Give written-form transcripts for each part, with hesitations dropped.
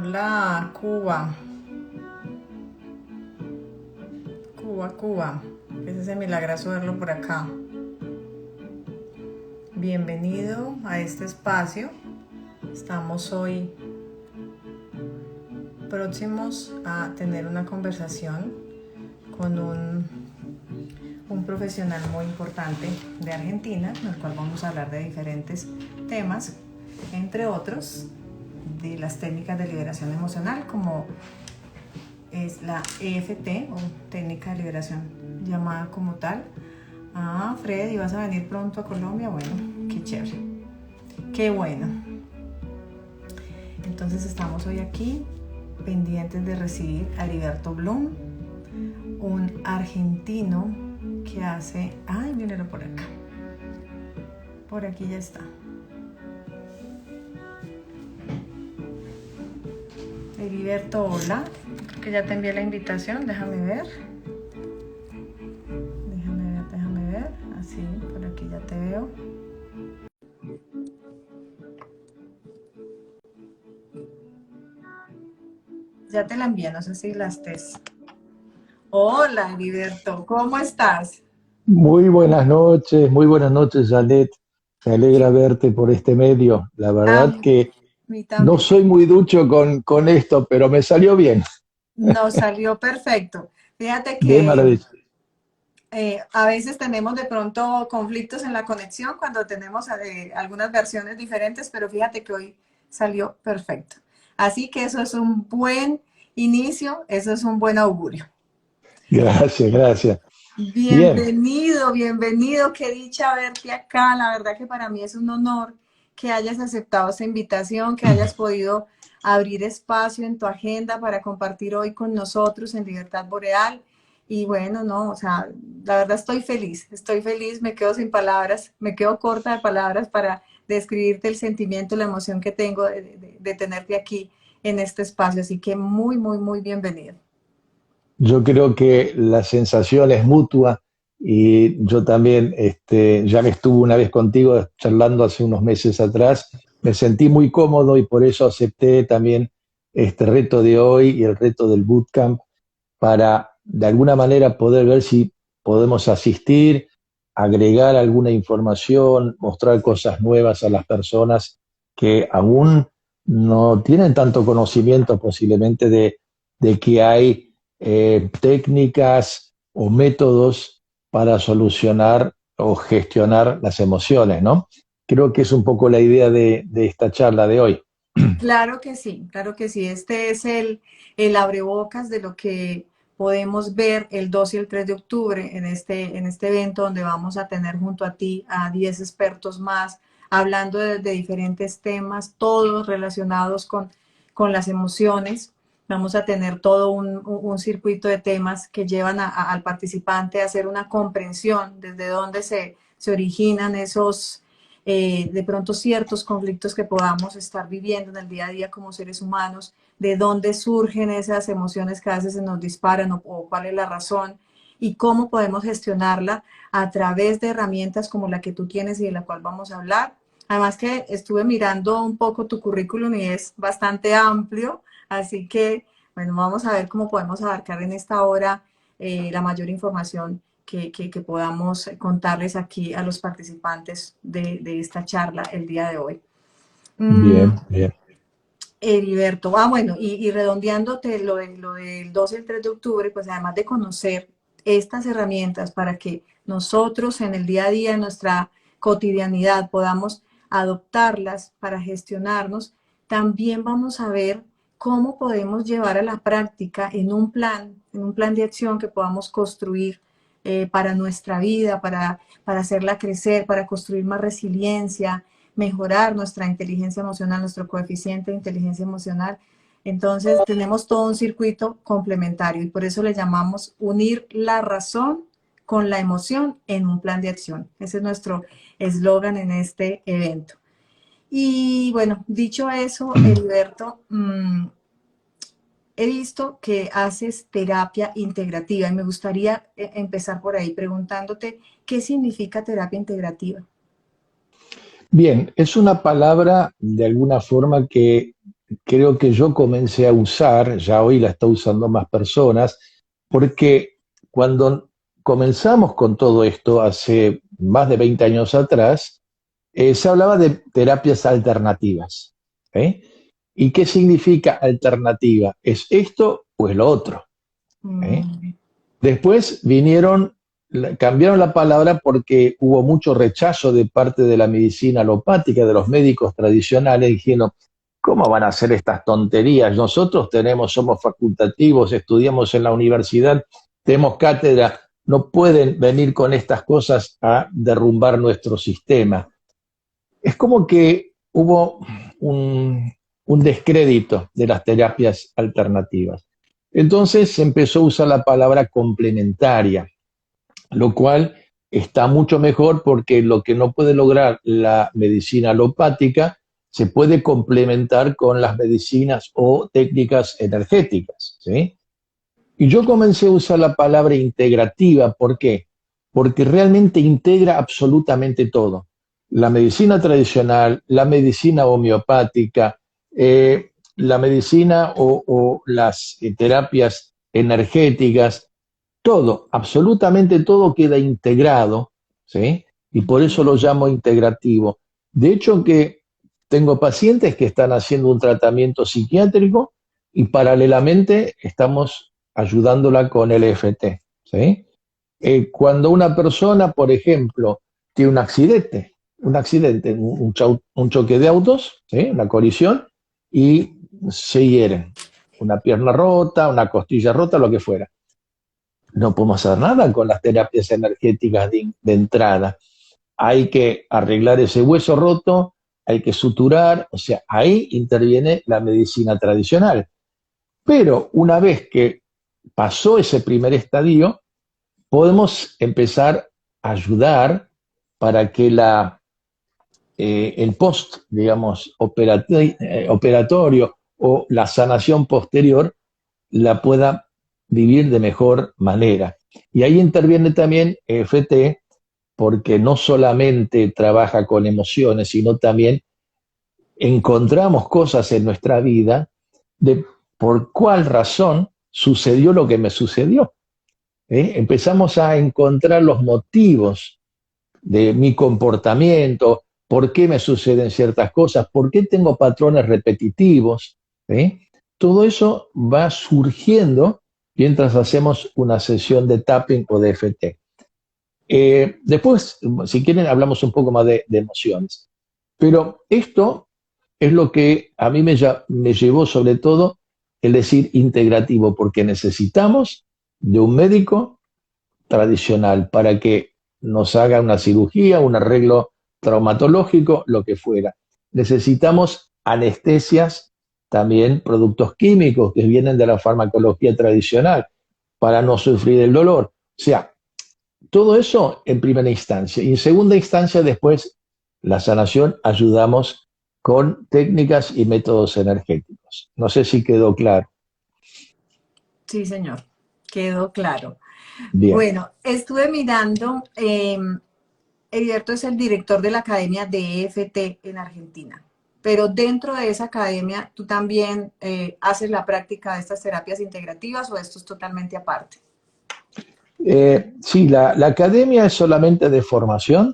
Hola, Cuba. Cuba. Es ese milagroso verlo por acá. Bienvenido a este espacio. Estamos hoy próximos a tener una conversación con un profesional muy importante de Argentina, en el cual vamos a hablar de diferentes temas, entre otros de las técnicas de liberación emocional, como es la EFT o técnica de liberación llamada como tal. Ah, Freddy, ¿vas a venir pronto a Colombia? Bueno, qué chévere, qué bueno. Entonces estamos hoy aquí pendientes de recibir a Heriberto Blum, un argentino que hace... Ay, mírenlo por acá. Por aquí ya está. Heriberto, hola. Creo que ya te envié la invitación, déjame ver. Déjame ver. Así, por aquí ya te veo. Ya te la envié, no sé si la estés. Hola, Heriberto, ¿cómo estás? Muy buenas noches, Janet. Me alegra verte por este medio. La A verdad que mí no también. soy muy ducho con esto, pero me salió bien. Nos salió perfecto. Fíjate De que maravilla. a veces tenemos de pronto conflictos en la conexión cuando tenemos algunas versiones diferentes, pero fíjate que hoy salió perfecto. Así que eso es un buen inicio, eso es un buen augurio. Gracias, gracias. Bien, Bienvenido, qué dicha verte acá. La verdad que para mí es un honor que hayas aceptado esta invitación, que hayas podido abrir espacio en tu agenda para compartir hoy con nosotros en Libertad Boreal. Y bueno, no, o sea, la verdad estoy feliz, me quedo sin palabras, me quedo corta de palabras para describirte el sentimiento, la emoción que tengo de tenerte aquí en este espacio. Así que muy bienvenido. yo creo que la sensación es mutua y yo también, ya que estuve una vez contigo charlando hace unos meses atrás, me sentí muy cómodo y por eso acepté también este reto de hoy y el reto del bootcamp para de alguna manera poder ver si podemos asistir, agregar alguna información, mostrar cosas nuevas a las personas que aún no tienen tanto conocimiento posiblemente de que hay técnicas o métodos para solucionar o gestionar las emociones, ¿no? Creo que es un poco la idea de esta charla de hoy. Claro que sí, claro que sí. Este es el abrebocas de lo que podemos ver el 2 y el 3 de octubre en este evento donde vamos a tener junto a ti a 10 expertos más hablando de diferentes temas, todos relacionados con las emociones. Vamos a tener todo un circuito de temas que llevan al participante a hacer una comprensión desde dónde se originan esos de pronto ciertos conflictos que podamos estar viviendo en el día a día como seres humanos, de dónde surgen esas emociones que a veces se nos disparan o cuál es la razón y cómo podemos gestionarla a través de herramientas como la que tú tienes y de la cual vamos a hablar. Además que estuve mirando un poco tu currículum y es bastante amplio, así que bueno, vamos a ver cómo podemos abarcar en esta hora la mayor información que podamos contarles aquí a los participantes de esta charla el día de hoy. Mm, Bien, bien. Heriberto, bueno, y redondeándote lo del 12 y el 3 de octubre, pues además de conocer estas herramientas para que nosotros en el día a día, en nuestra cotidianidad, podamos adoptarlas para gestionarnos, también vamos a ver cómo podemos llevar a la práctica en un plan de acción que podamos construir para nuestra vida, para hacerla crecer, para construir más resiliencia, mejorar nuestra inteligencia emocional, nuestro coeficiente de inteligencia emocional. Entonces tenemos todo un circuito complementario y por eso le llamamos unir la razón con la emoción en un plan de acción. Ese es nuestro eslogan en este evento. Y bueno, dicho eso, Heriberto, he visto que haces terapia integrativa y me gustaría empezar por ahí preguntándote qué significa terapia integrativa. Bien, es una palabra de alguna forma que creo que yo comencé a usar, ya hoy la está usando más personas, porque cuando comenzamos con todo esto hace más de 20 años atrás, se hablaba de terapias alternativas. ¿Eh? ¿Y qué significa alternativa? ¿Es esto o es lo otro? ¿Eh? Mm, Después cambiaron la palabra porque hubo mucho rechazo de parte de la medicina alopática, de los médicos tradicionales, dijeron, ¿cómo van a hacer estas tonterías? Nosotros somos facultativos, estudiamos en la universidad, tenemos cátedra, no pueden venir con estas cosas a derrumbar nuestro sistema. Es como que hubo un descrédito de las terapias alternativas. Entonces se empezó a usar la palabra complementaria, lo cual está mucho mejor porque lo que no puede lograr la medicina alopática se puede complementar con las medicinas o técnicas energéticas, ¿sí? Y yo comencé a usar la palabra integrativa, ¿por qué? Porque realmente integra absolutamente todo. La medicina tradicional, la medicina homeopática, la medicina o las terapias energéticas, todo, absolutamente todo queda integrado, ¿sí? Y por eso lo llamo integrativo. De hecho, que tengo pacientes que están haciendo un tratamiento psiquiátrico y paralelamente estamos ayudándola con el EFT, ¿sí? Cuando una persona, por ejemplo, tiene un choque de autos, ¿sí? Una colisión, y se hieren, una pierna rota, una costilla rota, lo que fuera. No podemos hacer nada con las terapias energéticas de entrada. Hay que arreglar ese hueso roto, hay que suturar, o sea, ahí interviene la medicina tradicional. Pero una vez que pasó ese primer estadio, podemos empezar a ayudar para que el post, digamos, operatorio o la sanación posterior la pueda vivir de mejor manera. Y ahí interviene también EFT, porque no solamente trabaja con emociones, sino también encontramos cosas en nuestra vida de por cuál razón sucedió lo que me sucedió. Empezamos a encontrar los motivos de mi comportamiento, por qué me suceden ciertas cosas, por qué tengo patrones repetitivos. ¿Eh? Todo eso va surgiendo mientras hacemos una sesión de tapping o de FT. Después, si quieren, hablamos un poco más de emociones. Pero esto es lo que a mí me llevó sobre todo el decir integrativo, porque necesitamos de un médico tradicional para que nos haga una cirugía, un arreglo traumatológico, lo que fuera. Necesitamos anestesias, también productos químicos que vienen de la farmacología tradicional para no sufrir el dolor. O sea, todo eso en primera instancia. Y en segunda instancia, después, la sanación, ayudamos con técnicas y métodos energéticos. No sé si quedó claro. sí, señor, quedó claro. Bien. Bueno, estuve mirando, Heriberto es el director de la Academia de EFT en Argentina, pero dentro de esa academia, ¿tú también haces la práctica de estas terapias integrativas o esto es totalmente aparte? Sí, la academia es solamente de formación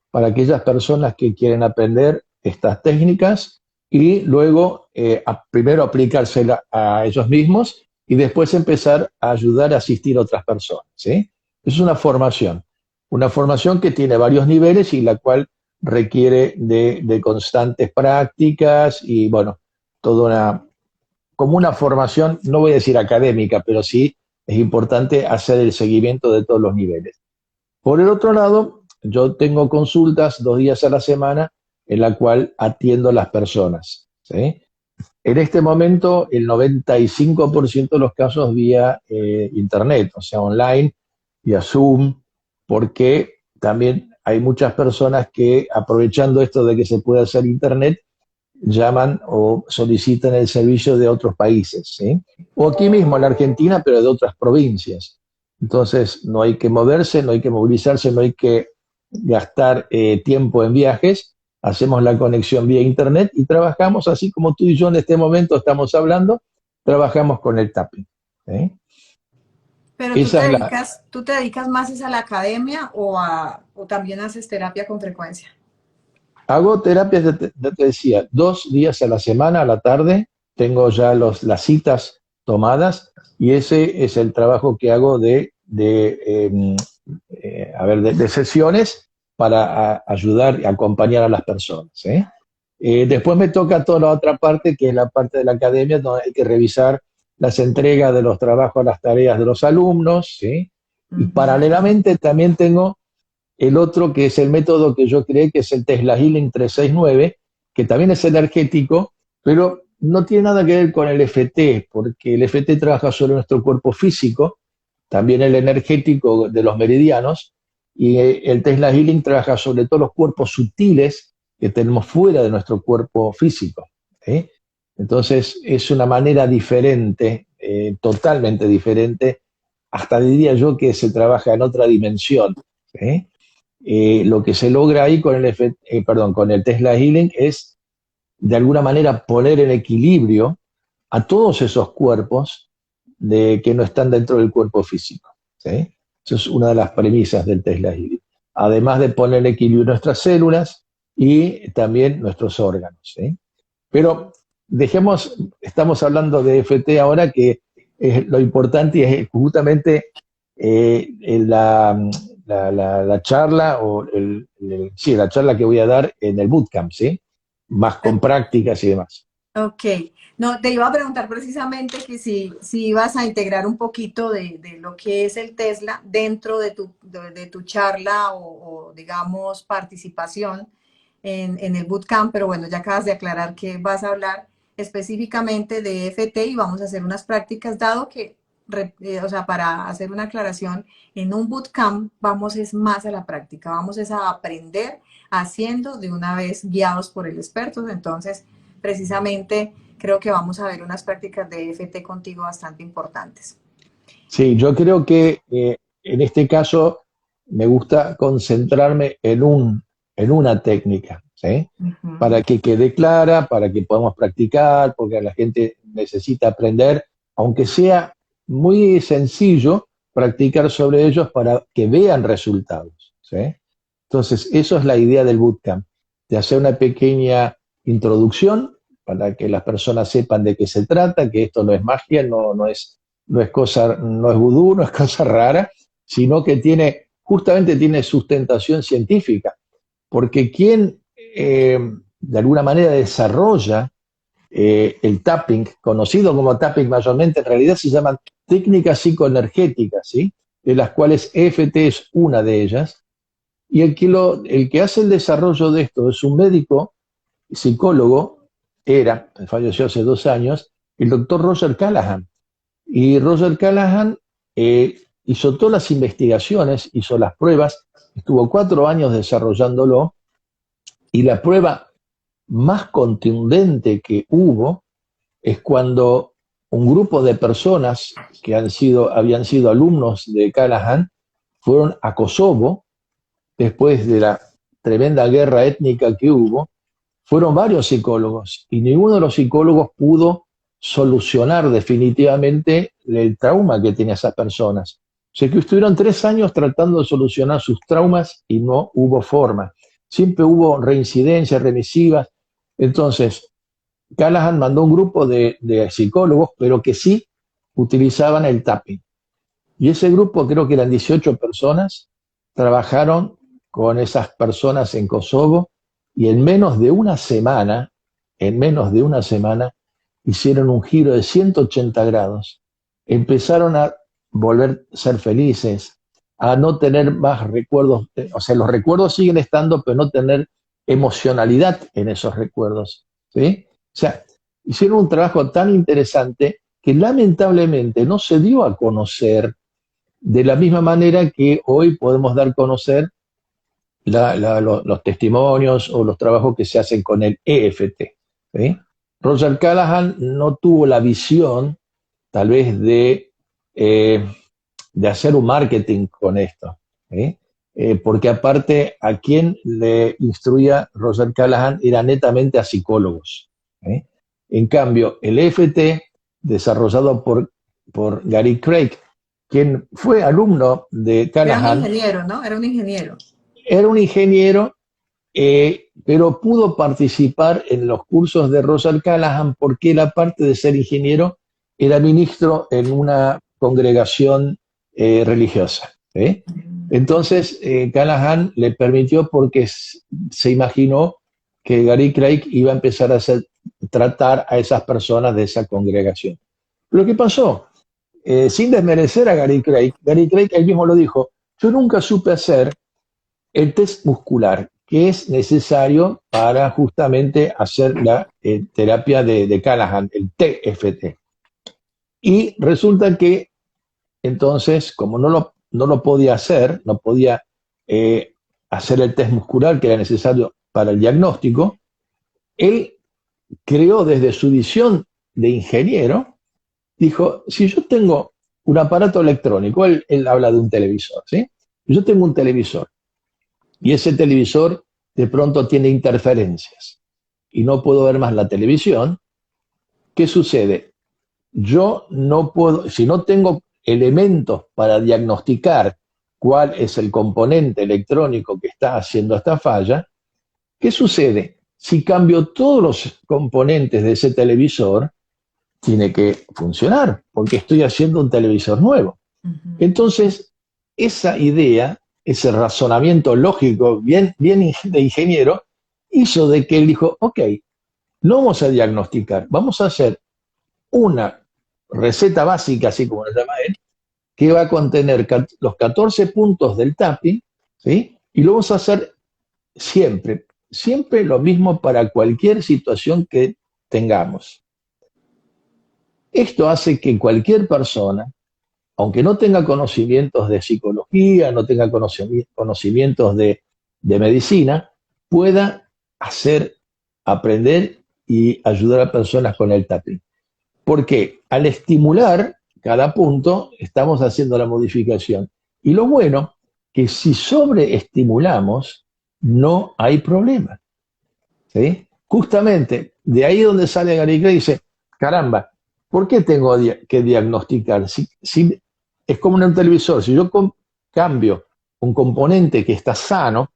para aquellas personas que quieren aprender estas técnicas y luego primero aplicársela a ellos mismos y después empezar a ayudar a asistir a otras personas. ¿Sí? Es una formación que tiene varios niveles y la cual requiere de constantes prácticas y bueno, toda como una formación, no voy a decir académica, pero sí es importante hacer el seguimiento de todos los niveles. Por el otro lado, yo tengo consultas 2 días a la semana en la cual atiendo a las personas. ¿Sí? En este momento, el 95% de los casos vía internet, o sea, online, vía Zoom, porque también hay muchas personas que, aprovechando esto de que se puede hacer internet, llaman o solicitan el servicio de otros países, ¿sí? O aquí mismo en la Argentina, pero de otras provincias. Entonces, no hay que moverse, no hay que movilizarse, no hay que gastar tiempo en viajes hacemos la conexión vía internet y trabajamos así como tú y yo en este momento estamos hablando, trabajamos con el tapping. ¿Sí? Pero Esa es la... tú te dedicas más es a la academia o también haces terapia con frecuencia. Hago terapias, ya te decía, 2 días a la semana, a la tarde, tengo ya las citas tomadas y ese es el trabajo que hago de sesiones para ayudar y acompañar a las personas. ¿Eh? Después me toca toda la otra parte, que es la parte de la academia, donde hay que revisar las entregas de los trabajos, las tareas de los alumnos, ¿sí? Y Ujú. paralelamente también tengo el otro que es el método que yo creé, que es el Tesla Healing 369, que también es energético, pero no tiene nada que ver con el FT, porque el FT trabaja sobre nuestro cuerpo físico, también el energético de los meridianos, y el Tesla Healing trabaja sobre todos los cuerpos sutiles que tenemos fuera de nuestro cuerpo físico. ¿Eh? Entonces es una manera diferente, totalmente diferente, hasta diría yo que se trabaja en otra dimensión. ¿Eh? Lo que se logra ahí con con el Tesla Healing es de alguna manera poner en equilibrio a todos esos cuerpos que no están dentro del cuerpo físico. ¿Sí? Eso es una de las premisas del Tesla Healing. Además de poner en equilibrio nuestras células y también nuestros órganos. ¿Sí? Pero estamos hablando de FT ahora, que es lo importante es justamente la charla sí, la charla que voy a dar en el bootcamp, ¿sí? Más con prácticas y demás. Ok, no, te iba a preguntar precisamente que si ibas a integrar un poquito de lo que es el Tesla dentro de tu charla digamos, participación en el bootcamp, pero bueno, ya acabas de aclarar que vas a hablar específicamente de FT y vamos a hacer unas prácticas, dado que, o sea, para hacer una aclaración, en un bootcamp vamos es más a la práctica, vamos es a aprender haciendo de una vez guiados por el experto, entonces precisamente creo que vamos a ver unas prácticas de EFT contigo bastante importantes. Sí, yo creo que en este caso me gusta concentrarme en una técnica, ¿sí? Ujú. Para que quede clara, para que podamos practicar, porque la gente necesita aprender, aunque sea muy sencillo, practicar sobre ellos para que vean resultados, ¿sí? Entonces, eso es la idea del bootcamp, de hacer una pequeña introducción para que las personas sepan de qué se trata, que esto no es magia, no es vudú, no es cosa rara, sino que justamente tiene sustentación científica, porque quien de alguna manera desarrolla el tapping, conocido como tapping mayormente, en realidad se llaman técnicas psicoenergéticas, ¿sí? De las cuales EFT es una de ellas, y el que hace el desarrollo de esto es un médico, psicólogo, falleció hace 2 años, el doctor Roger Callahan. Y Roger Callahan hizo todas las investigaciones, hizo las pruebas, estuvo 4 años desarrollándolo, y la prueba más contundente que hubo es cuando un grupo de personas que habían sido alumnos de Callahan fueron a Kosovo después de la tremenda guerra étnica que hubo. Fueron varios psicólogos y ninguno de los psicólogos pudo solucionar definitivamente el trauma que tenían esas personas. O sea que estuvieron 3 años tratando de solucionar sus traumas y no hubo forma. Siempre hubo reincidencias remisivas. Entonces, Callahan mandó un grupo de psicólogos, pero que sí utilizaban el tapping. Y ese grupo, creo que eran 18 personas, trabajaron con esas personas en Kosovo y en menos de una semana, hicieron un giro de 180 grados. Empezaron a volver a ser felices, a no tener más recuerdos, o sea, los recuerdos siguen estando, pero no tener emocionalidad en esos recuerdos. ¿Sí? O sea, hicieron un trabajo tan interesante que lamentablemente no se dio a conocer de la misma manera que hoy podemos dar a conocer los testimonios o los trabajos que se hacen con el EFT. ¿Sí? Roger Callahan no tuvo la visión, tal vez, de hacer un marketing con esto. ¿Sí? porque aparte a quien le instruía Roger Callahan era netamente a psicólogos. ¿Eh? En cambio, el EFT, desarrollado por Gary Craig, quien fue alumno de Era un Callahan, ingeniero, ¿no? Era un ingeniero. era un ingeniero, pero pudo participar en los cursos de Roger Callahan porque él, aparte de ser ingeniero, era ministro en una congregación religiosa. ¿Eh? Entonces, Callahan le permitió porque se imaginó que Gary Craig iba a empezar a tratar a esas personas de esa congregación. Lo que pasó, sin desmerecer a Gary Craig él mismo lo dijo, yo nunca supe hacer el test muscular que es necesario para justamente hacer la terapia de Callahan, el TFT. Y resulta que entonces, como no lo podía hacer, no podía hacer el test muscular que era necesario para el diagnóstico, él creó desde su visión de ingeniero, dijo, si yo tengo un aparato electrónico, él habla de un televisor, ¿sí? Yo tengo un televisor y ese televisor de pronto tiene interferencias y no puedo ver más la televisión, ¿qué sucede? Yo no puedo, si no tengo elementos para diagnosticar cuál es el componente electrónico que está haciendo esta falla, ¿qué sucede? Si cambio todos los componentes de ese televisor, tiene que funcionar, porque estoy haciendo un televisor nuevo. Entonces, esa idea, ese razonamiento lógico bien de ingeniero, hizo de que él dijo, ok, no vamos a diagnosticar, vamos a hacer una receta básica, así como lo llama él, que va a contener los 14 puntos del tapping, ¿sí? Y lo vamos a hacer siempre, siempre lo mismo para cualquier situación que tengamos. Esto hace que cualquier persona, aunque no tenga conocimientos de psicología, no tenga conocimientos de medicina, pueda hacer, aprender y ayudar a personas con el tapping. Porque al estimular cada punto, estamos haciendo la modificación. Y lo bueno, que si sobreestimulamos, no hay problema. ¿Sí? Justamente, de ahí donde sale Gary Craig y dice, caramba, ¿por qué tengo que diagnosticar? Si es como en un televisor, si yo cambio un componente que está sano,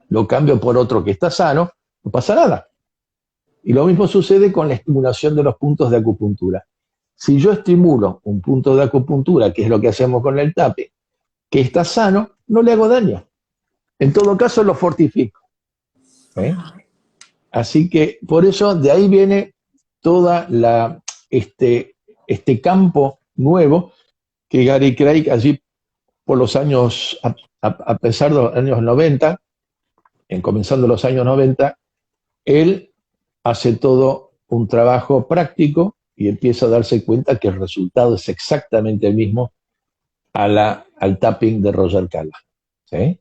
lo cambio por otro que está sano, no pasa nada. Y lo mismo sucede con la estimulación de los puntos de acupuntura. Si yo estimulo un punto de acupuntura, que es lo que hacemos con el tape, que está sano, no le hago daño. En todo caso, lo fortifico. ¿Eh? Así que por eso de ahí viene toda este campo nuevo que Gary Craig allí por los años, a pesar de los años 90, comenzando los años 90, él hace todo un trabajo práctico y empieza a darse cuenta que el resultado es exactamente el mismo al tapping de Roger Callahan. ¿Sí?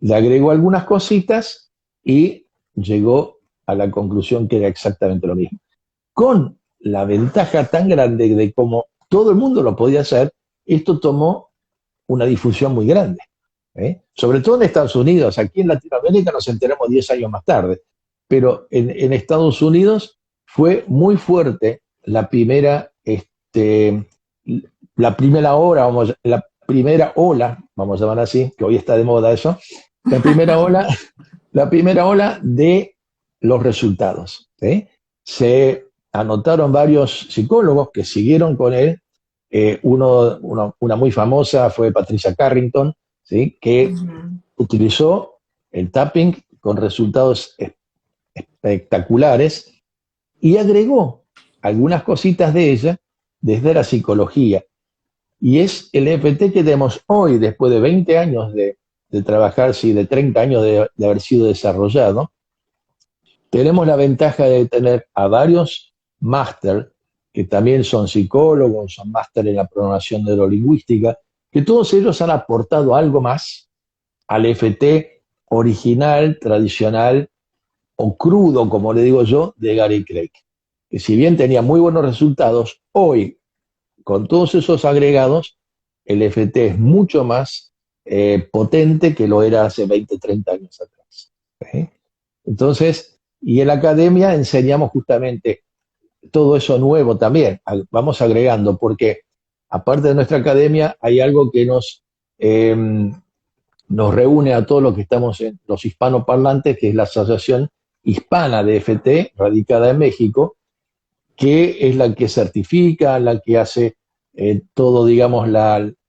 Le agregó algunas cositas y llegó a la conclusión que era exactamente lo mismo. Con la ventaja tan grande de cómo todo el mundo lo podía hacer, esto tomó una difusión muy grande. Sobre todo en Estados Unidos. Aquí en Latinoamérica nos enteramos 10 años más tarde. Pero en Estados Unidos fue muy fuerte la primera ola, vamos a llamar así, que hoy está de moda eso, la primera ola de los resultados. ¿Sí? Se anotaron varios psicólogos que siguieron con él. Una muy famosa fue Patricia Carrington, ¿sí? Que utilizó el tapping con resultados espectaculares y agregó algunas cositas de ella desde la psicología. Y es el EFT que tenemos hoy, después de 20 años de trabajar, sí, de 30 años de haber sido desarrollado. Tenemos la ventaja de tener a varios máster que también son psicólogos, son máster en la programación neurolingüística, que todos ellos han aportado algo más al EFT original, tradicional o crudo, como le digo yo, de Gary Craig. Que si bien tenía muy buenos resultados, hoy, con todos esos agregados, el EFT es mucho más potente que lo era hace 20, 30 años atrás. ¿Sí? Entonces, y en la academia enseñamos justamente todo eso nuevo también, vamos agregando, porque aparte de nuestra academia hay algo que eh, nos reúne a todos los que estamos en los hispanoparlantes, que es la Asociación Hispana de FT, radicada en México, que es la que certifica, la que hace todo, digamos,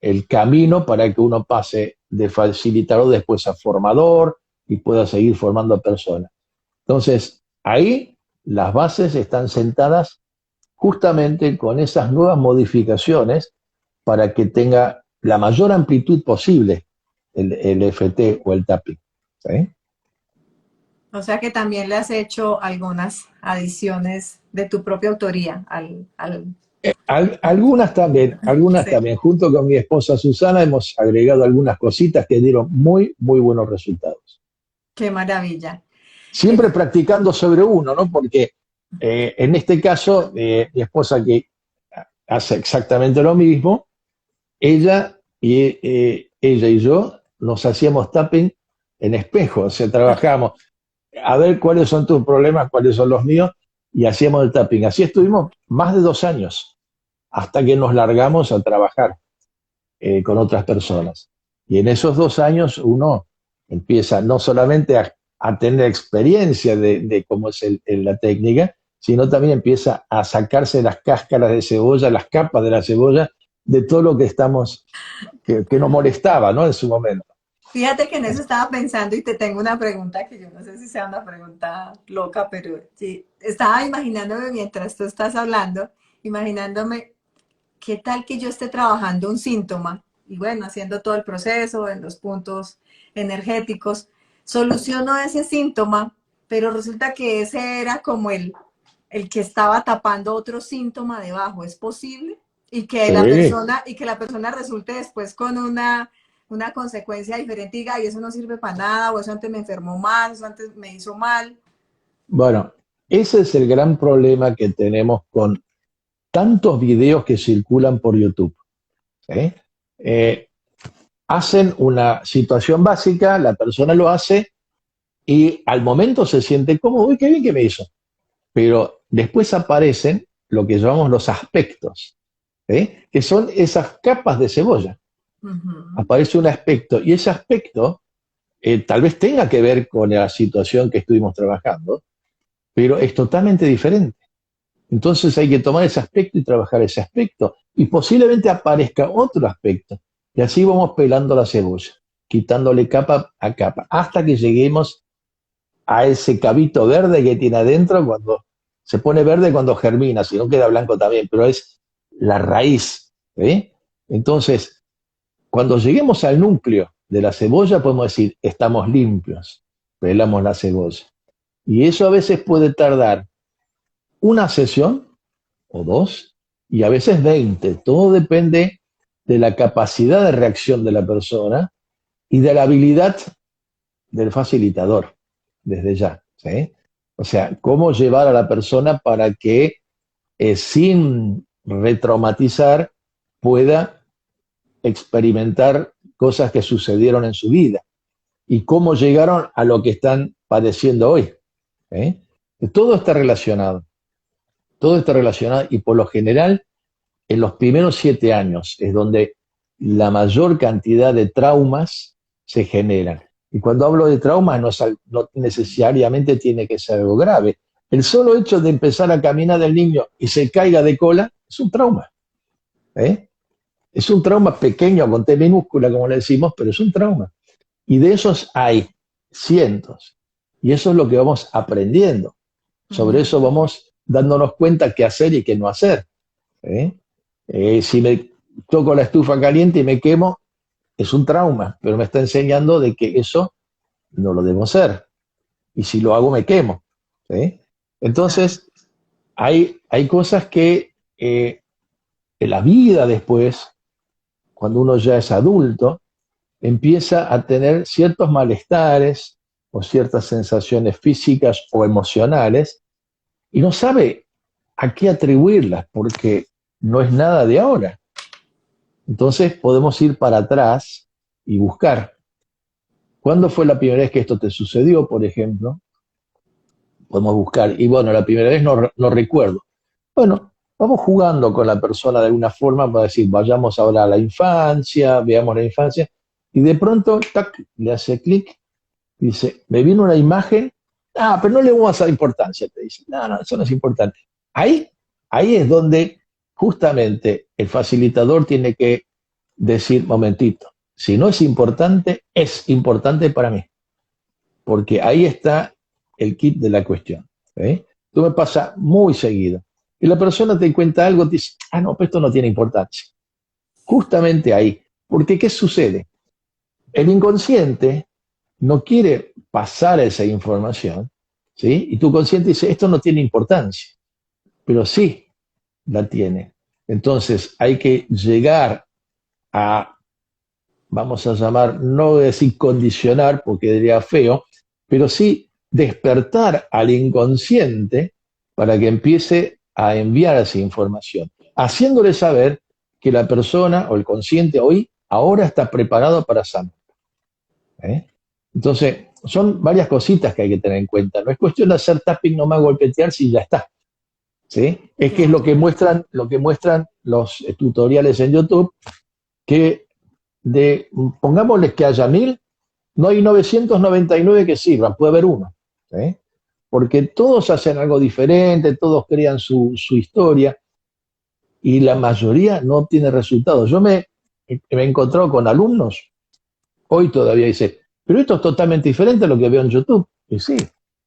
el camino para que uno pase de facilitador después a formador y pueda seguir formando a personas. Entonces, ahí las bases están sentadas justamente con esas nuevas modificaciones para que tenga la mayor amplitud posible el FT o el tapping. ¿Sí? O sea que también le has hecho algunas adiciones de tu propia autoría Algunas sí. también. Junto con mi esposa Susana hemos agregado algunas cositas que dieron muy, muy buenos resultados. Qué maravilla. Siempre practicando sobre uno, ¿no? Porque en este caso, mi esposa que hace exactamente lo mismo, ella y yo nos hacíamos tapping en espejo, o sea, trabajamos a ver cuáles son tus problemas, cuáles son los míos, y hacíamos el tapping. Así estuvimos más de 2 años, hasta que nos largamos a trabajar con otras personas. Y en esos 2 años uno empieza no solamente a tener experiencia de cómo es la técnica, sino también empieza a sacarse las cáscaras de cebolla, las capas de la cebolla, de todo lo que que nos molestaba, ¿no? En su momento. Fíjate que en eso estaba pensando y te tengo una pregunta que yo no sé si sea una pregunta loca, pero sí, estaba imaginándome mientras tú estás hablando, imaginándome qué tal que yo esté trabajando un síntoma y bueno, haciendo todo el proceso en los puntos energéticos, soluciono ese síntoma, pero resulta que ese era como el que estaba tapando otro síntoma debajo. ¿Es posible? Sí, Y que la persona resulte después con una consecuencia diferente y diga, y eso no sirve para nada, o eso antes me enfermó mal, eso antes me hizo mal. bueno, ese es el gran problema que tenemos con tantos videos que circulan por YouTube. ¿Sí? Eh, Hacen una situación básica, la persona lo hace y al momento se siente cómodo, uy, qué bien que me hizo. Pero después aparecen lo que llamamos los aspectos, ¿sí? Que son esas capas de cebolla. Uh -huh. Aparece un aspecto y ese aspecto tal vez tenga que ver con la situación que estuvimos trabajando, pero es totalmente diferente. Entonces hay que tomar ese aspecto y trabajar ese aspecto. Y posiblemente aparezca otro aspecto. Y así vamos pelando la cebolla, quitándole capa a capa, hasta que lleguemos a ese cabito verde que tiene adentro cuando se pone verde cuando germina, si no queda blanco también, pero es la raíz. ¿Sí? Entonces, cuando lleguemos al núcleo de la cebolla, podemos decir, estamos limpios, pelamos la cebolla. Y eso a veces puede tardar una sesión o dos, y a veces 20. Todo depende de la capacidad de reacción de la persona y de la habilidad del facilitador, desde ya. ¿Sí? O sea, cómo llevar a la persona para que sin retraumatizar pueda experimentar cosas que sucedieron en su vida y cómo llegaron a lo que están padeciendo hoy. ¿Sí? Todo está relacionado, todo está relacionado y por lo general en los primeros 7 años es donde la mayor cantidad de traumas se generan. Y cuando hablo de traumas no necesariamente tiene que ser algo grave. El solo hecho de empezar a caminar del niño y se caiga de cola es un trauma. ¿Eh? Es un trauma pequeño, con T minúscula, como le decimos, pero es un trauma. Y de esos hay cientos. Y eso es lo que vamos aprendiendo. Uh Sobre eso -huh. vamos dándonos cuenta qué hacer y qué no hacer. ¿Eh? Si me toco la estufa caliente y me quemo, es un trauma, pero me está enseñando de que eso no lo debo hacer. Y si lo hago, me quemo. ¿Sí? Claro. Entonces, hay cosas que en la vida después, cuando uno ya es adulto, empieza a tener ciertos malestares o ciertas sensaciones físicas o emocionales y no sabe a qué atribuirlas porque no es nada de ahora. Entonces podemos ir para atrás y buscar. ¿Cuándo fue la primera vez que esto te sucedió, por ejemplo? Podemos buscar. Y bueno, la primera vez no recuerdo. Bueno, vamos jugando con la persona de alguna forma para decir, vayamos ahora a la infancia, veamos la infancia. Y de pronto, tac, le hace clic, dice, me viene una imagen, pero no le vamos a dar importancia, te dice. No, eso no es importante. Ahí es donde justamente el facilitador tiene que decir, momentito, si no es importante para mí, porque ahí está el kit de la cuestión. Esto me pasa muy seguido. Y la persona te cuenta algo, te dice, no, pero esto no tiene importancia. Justamente ahí. Porque ¿qué sucede? El inconsciente no quiere pasar esa información, ¿sí? Y tu consciente dice, esto no tiene importancia, pero sí la tiene. Entonces hay que llegar a, vamos a llamar, no voy a decir condicionar, porque diría feo, pero sí despertar al inconsciente para que empiece a enviar esa información, haciéndole saber que la persona o el consciente hoy, ahora está preparado para sanar. Entonces, son varias cositas que hay que tener en cuenta. No es cuestión de hacer tapping, nomás golpetear si ya está. ¿Sí? Es que es lo que muestran los tutoriales en YouTube, que pongámosles que haya 1000, no hay 999 que sirvan, puede haber uno. ¿Sí? Porque todos hacen algo diferente, todos crean su historia y la mayoría no tiene resultados. Yo me he encontrado con alumnos, hoy todavía dice, pero esto es totalmente diferente a lo que veo en YouTube. Y sí,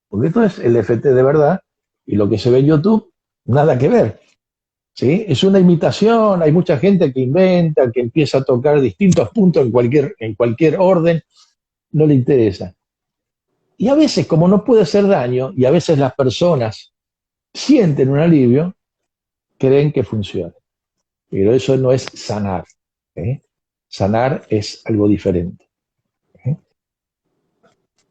porque esto es el FT de verdad y lo que se ve en YouTube, nada que ver. ¿Sí? Es una imitación, hay mucha gente que inventa, que empieza a tocar distintos puntos en cualquier orden, no le interesa. Y a veces, como no puede hacer daño, y a veces las personas sienten un alivio, creen que funciona. Pero eso no es sanar. Sanar es algo diferente.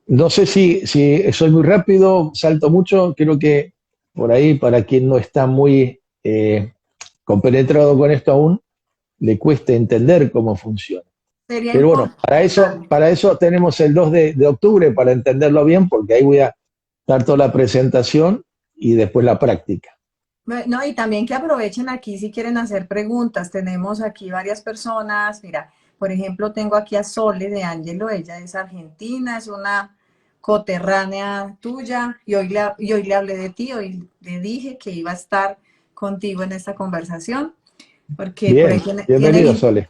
No sé si soy muy rápido, salto mucho, creo que por ahí, para quien no está muy compenetrado con esto aún, le cuesta entender cómo funciona. Sería Pero bueno, importante. para eso tenemos el 2 de octubre para entenderlo bien, porque ahí voy a dar toda la presentación y después la práctica. No, y también que aprovechen aquí si quieren hacer preguntas. Tenemos aquí varias personas. Mira, por ejemplo, tengo aquí a Sole de Angelo. Ella es argentina, es una coterránea tuya. Y hoy le hablé de ti, hoy le dije que iba a estar contigo en esta conversación, porque por ahí Bien, bienvenido, Sole.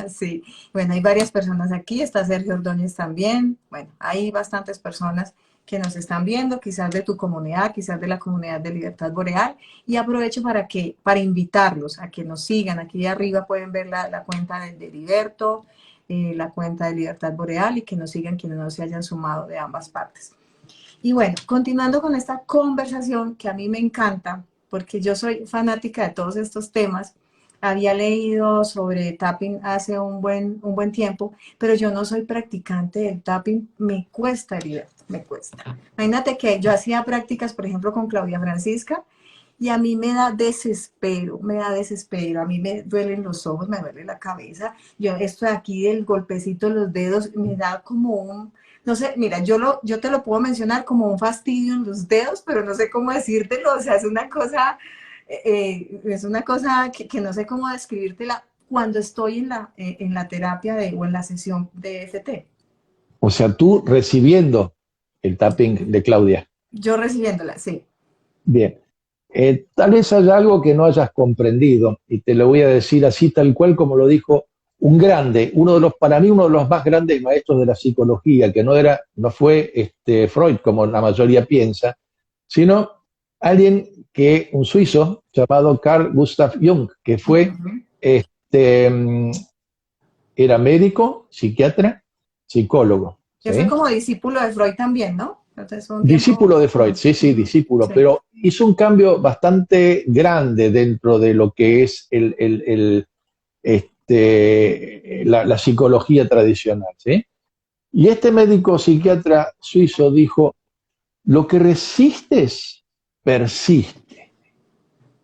Sí, bueno, hay varias personas aquí, está Sergio Ordóñez también, bueno, hay bastantes personas que nos están viendo, quizás de tu comunidad, quizás de la comunidad de Libertad Boreal, y aprovecho para invitarlos a que nos sigan. Aquí arriba pueden ver la cuenta de Liberto, la cuenta de Libertad Boreal, y que nos sigan quienes no se hayan sumado de ambas partes. Y bueno, continuando con esta conversación que a mí me encanta, porque yo soy fanática de todos estos temas. Había leído sobre tapping hace un buen tiempo, pero yo no soy practicante del tapping. Me cuesta, Heriberto, me cuesta. Imagínate que yo hacía prácticas, por ejemplo, con Claudia Francisca, y a mí me da desespero. A mí me duelen los ojos, me duele la cabeza. Yo, esto de aquí del golpecito en los dedos, me da como no sé, mira, yo te lo puedo mencionar como un fastidio en los dedos, pero no sé cómo decírtelo. O sea, es una cosa que no sé cómo describírtela cuando estoy en la terapia o en la sesión de FT. O sea, tú recibiendo el tapping de Claudia. Yo recibiéndola, sí. Bien. Tal vez haya algo que no hayas comprendido, y te lo voy a decir así, tal cual como lo dijo un grande, para mí uno de los más grandes maestros de la psicología, que no fue Freud, como la mayoría piensa, sino un suizo llamado Carl Gustav Jung, que Ujú. era médico, psiquiatra, psicólogo. Que fue ¿Sí? como discípulo de Freud también, ¿no? Entonces un tiempo. Discípulo de Freud, sí, sí, Ujú, discípulo, sí. pero hizo un cambio bastante grande dentro de lo que es la psicología tradicional. ¿Sí? Y este médico psiquiatra suizo dijo, lo que resistes persiste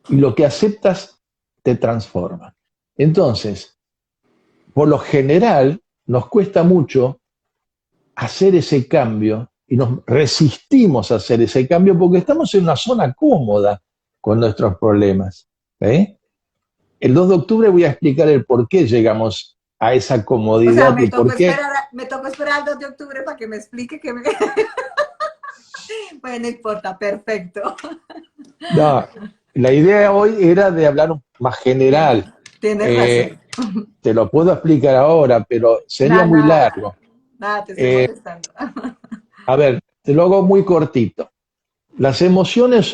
y lo que aceptas te transforma. Entonces, por lo general, nos cuesta mucho hacer ese cambio y nos resistimos a hacer ese cambio porque estamos en una zona cómoda con nuestros problemas. ¿Eh? El 2 de octubre voy a explicar el por qué llegamos a esa O sea, comodidad y por qué. me tocó esperar al 2 de octubre para que me explique que me... Bueno, no importa, perfecto. No, la idea hoy era de hablar más general. Tienes Eh, razón. te lo puedo explicar ahora, pero sería Nada, muy nada, largo. nada, te estoy Eh, molestando. a ver, te lo hago muy cortito. Las emociones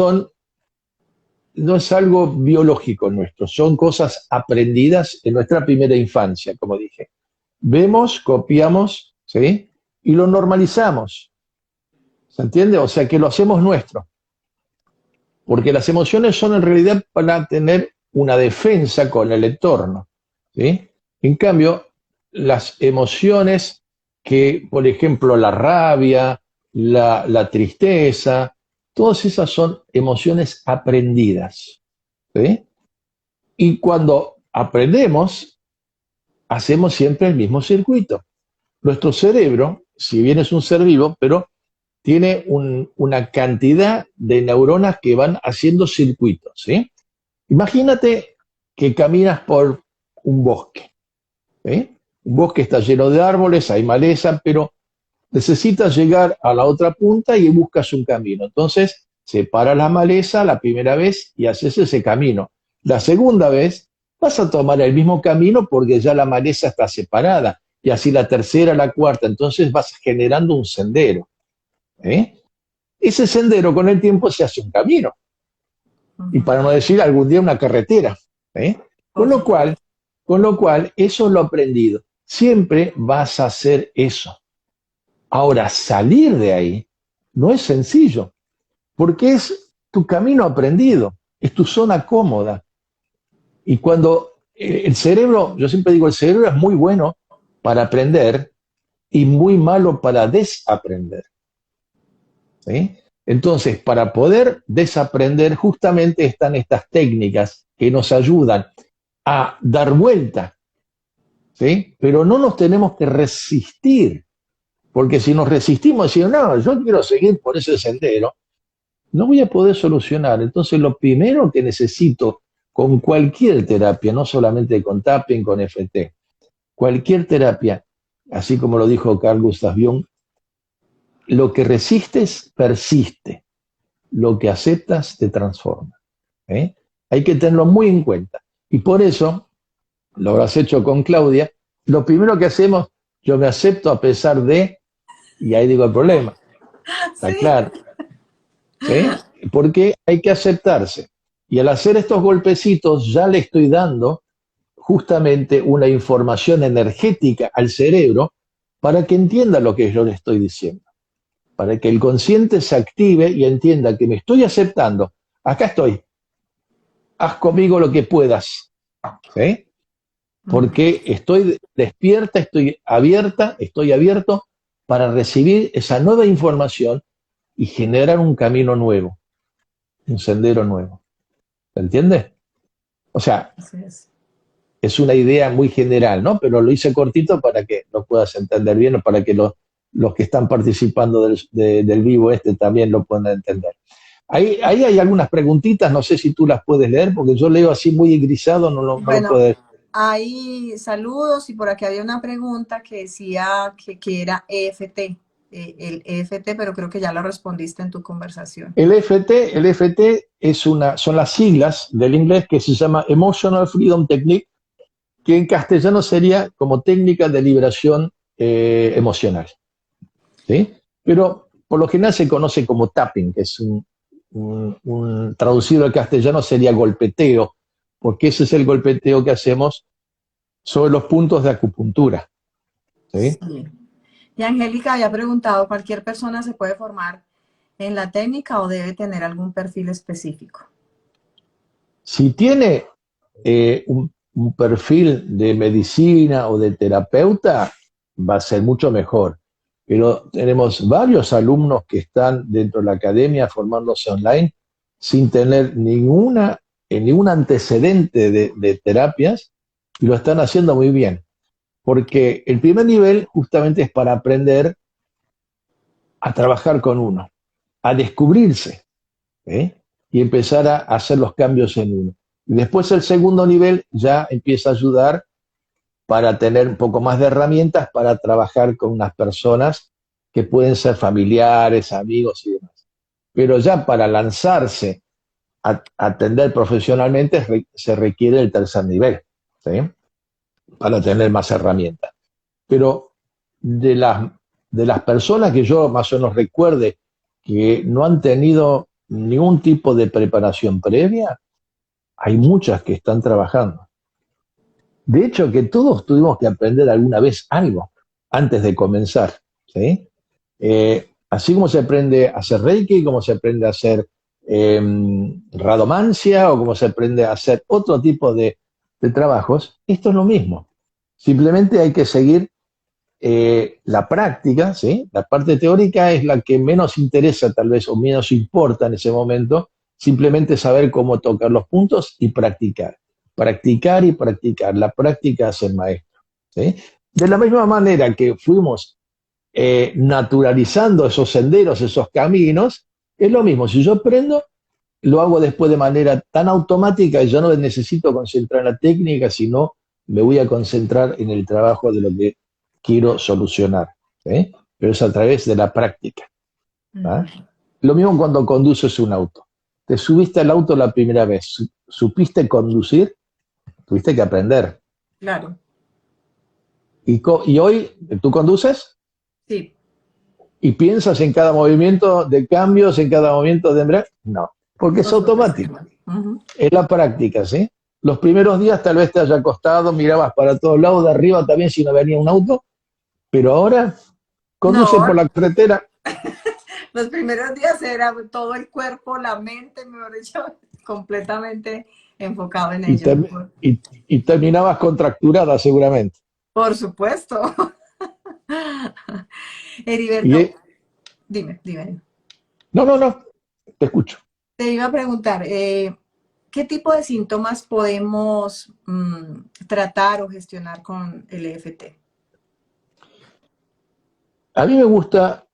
no es algo biológico nuestro, son cosas aprendidas en nuestra primera infancia, como dije. Vemos, copiamos, ¿sí? Y lo normalizamos. ¿Se entiende? O sea que lo hacemos nuestro. Porque las emociones son en realidad para tener una defensa con el entorno. ¿Sí? En cambio, las emociones que, por ejemplo, la rabia, la tristeza, todas esas son emociones aprendidas. ¿Sí? Y cuando aprendemos, hacemos siempre el mismo circuito. Nuestro cerebro, si bien es un ser vivo, pero tiene una cantidad de neuronas que van haciendo circuitos, ¿sí? Imagínate que caminas por un bosque, ¿sí? Un bosque está lleno de árboles, hay maleza, pero necesitas llegar a la otra punta y buscas un camino. Entonces, separas la maleza la primera vez y haces ese camino. La segunda vez vas a tomar el mismo camino porque ya la maleza está separada. Y así la tercera, la cuarta. Entonces vas generando un sendero. ¿Eh? Ese sendero con el tiempo se hace un camino. Y para no decir algún día una carretera. ¿Eh? Con Por lo cual, supuesto. eso es lo aprendido. Siempre vas a hacer eso. Ahora, salir de ahí no es sencillo, porque es tu camino aprendido, es tu zona cómoda. Y cuando el cerebro, yo siempre digo, el cerebro es muy bueno para aprender y muy malo para desaprender. ¿Sí? Entonces, para poder desaprender, justamente están estas técnicas que nos ayudan a dar vuelta, ¿sí? Pero no nos tenemos que resistir, porque si nos resistimos diciendo, no, yo quiero seguir por ese sendero, no voy a poder solucionar. Entonces, lo primero que necesito con cualquier terapia, no solamente con tapping, con FT, cualquier terapia, así como lo dijo Carl Gustav Jung, lo que resistes persiste, lo que aceptas te transforma. ¿Eh? Hay que tenerlo muy en cuenta. Y por eso, lo habrás hecho con Claudia, lo primero que hacemos, yo me acepto a pesar de, y ahí digo el problema, está Sí. claro, ¿sí? Porque hay que aceptarse. Y al hacer estos golpecitos ya le estoy dando justamente una información energética al cerebro para que entienda lo que yo le estoy diciendo, para que el consciente se active y entienda que me estoy aceptando. Acá estoy, haz conmigo lo que puedas, ¿sí? Porque estoy despierta, estoy abierta, estoy abierto para recibir esa nueva información y generar un camino nuevo, un sendero nuevo. ¿Se entiende? O sea, Así es. es una idea muy general, ¿no? Pero lo hice cortito para que lo puedas entender bien o para que los que están participando del vivo también lo puedan entender. Ahí hay algunas preguntitas, no sé si tú las puedes leer, porque yo leo así muy grisado, no lo Bueno, puedo. hay saludos y por aquí había una pregunta que decía que era EFT, el EFT, pero creo que ya lo respondiste en tu conversación. El FT son las siglas del inglés que se llama Emotional Freedom Technique, que en castellano sería como técnica de liberación emocional. ¿Sí? Pero por lo general se conoce como tapping, que es un traducido al castellano sería golpeteo, porque ese es el golpeteo que hacemos sobre los puntos de acupuntura. ¿Sí? Sí. Y Angélica había preguntado, ¿cualquier persona se puede formar en la técnica o debe tener algún perfil específico? Si tiene un perfil de medicina o de terapeuta, va a ser mucho mejor. Pero tenemos varios alumnos que están dentro de la academia formándose online sin tener ningún antecedente de terapias y lo están haciendo muy bien. porque el primer nivel justamente es para aprender a trabajar con uno, a descubrirse, ¿eh? Y empezar a hacer los cambios en uno. Y después el segundo nivel ya empieza a ayudar para tener un poco más de herramientas para trabajar con unas personas que pueden ser familiares, amigos y demás. Pero ya para lanzarse a atender profesionalmente se requiere el tercer nivel, ¿sí? Para tener más herramientas. Pero de las personas que yo más o menos recuerde que no han tenido ningún tipo de preparación previa, hay muchas que están trabajando. De hecho, que todos tuvimos que aprender alguna vez algo antes de comenzar, ¿sí? Así como se aprende a hacer Reiki, como se aprende a hacer radomancia o como se aprende a hacer otro tipo de trabajos, esto es lo mismo. Simplemente hay que seguir la práctica, ¿sí? La parte teórica es la que menos interesa tal vez o menos importa en ese momento, simplemente saber cómo tocar los puntos y practicar. Practicar y practicar. La práctica hace el maestro, ¿sí? De la misma manera que fuimos naturalizando esos senderos, esos caminos, es lo mismo. Si yo aprendo, lo hago después de manera tan automática y yo no necesito concentrar en la técnica, sino me voy a concentrar en el trabajo de lo que quiero solucionar, ¿eh? Pero es a través de la práctica, ¿ah? Lo mismo cuando conduces un auto. Te subiste al auto la primera vez, supiste conducir, tuviste que aprender. Claro, Y hoy tú conduces sí, y piensas en cada movimiento de cambios, en cada movimiento de embrague. No, porque es por supuesto que automático. no. Ujú. Es la práctica, ¿sí? Los primeros días tal vez te haya costado, mirabas para todos lados, de arriba también si no venía un auto, pero ahora conduce por No, la carretera los primeros días era todo el cuerpo, la mente, mejor dicho, completamente enfocado en y, ello. y terminabas contracturada seguramente. Por supuesto. Y, Heriberto, dime. no, no, no, te escucho. Te iba a preguntar, ¿qué tipo de síntomas podemos tratar o gestionar con el EFT? A mí me gusta,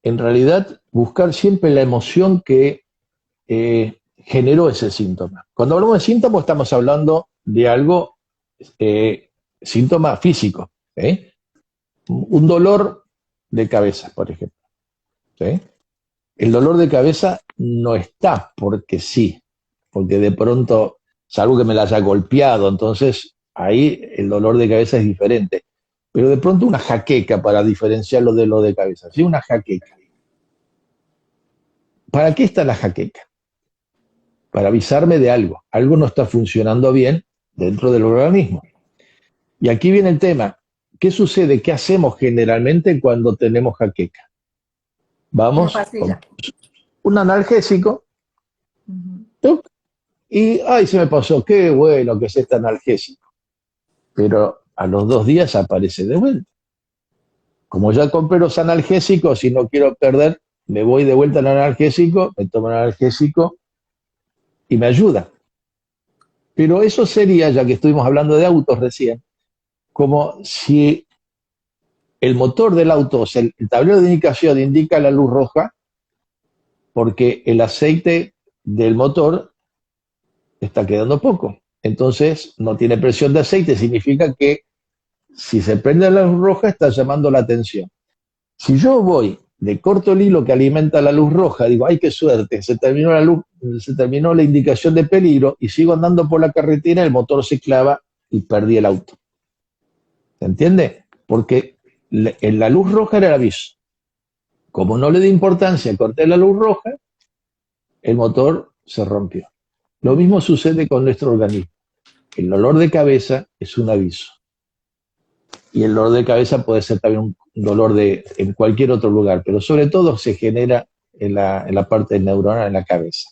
en realidad, buscar siempre la emoción que generó ese síntoma. Cuando hablamos de síntoma, estamos hablando de algo, síntoma físico, ¿eh? Un dolor de cabeza, por ejemplo, ¿sí? El dolor de cabeza no está porque sí, porque de pronto, salvo que me la haya golpeado, entonces ahí el dolor de cabeza es diferente. Pero de pronto una jaqueca, para diferenciarlo de lo de cabeza, ¿sí? Una jaqueca. ¿Para qué está la jaqueca? Para avisarme de algo. Algo no está funcionando bien dentro del organismo. Y aquí viene el tema. ¿Qué sucede? ¿Qué hacemos generalmente cuando tenemos jaqueca? Una Vamos con pastilla. un analgésico, Ujú. ¡tuc! Y, ay, se me pasó, qué bueno que es este analgésico. Pero a los 2 días aparece de vuelta. Como ya compré los analgésicos y no quiero perder, me voy de vuelta al analgésico, me tomo el analgésico y me ayuda. Pero eso sería, ya que estuvimos hablando de autos recién, como si el motor del auto, o sea, el tablero de indicación indica la luz roja porque el aceite del motor está quedando poco. Entonces no tiene presión de aceite, significa que si se prende la luz roja está llamando la atención. Si yo voy de corto el hilo que alimenta la luz roja, digo, ay, qué suerte, se terminó la luz, se terminó la indicación de peligro y sigo andando por la carretera, el motor se clava y perdí el auto. ¿Se entiende? Porque en la luz roja era el aviso. Como no le di importancia, corté la luz roja, el motor se rompió. Lo mismo sucede con nuestro organismo. El dolor de cabeza es un aviso. Y el dolor de cabeza puede ser también un dolor en cualquier otro lugar, pero sobre todo se genera en la parte neuronal, en la cabeza.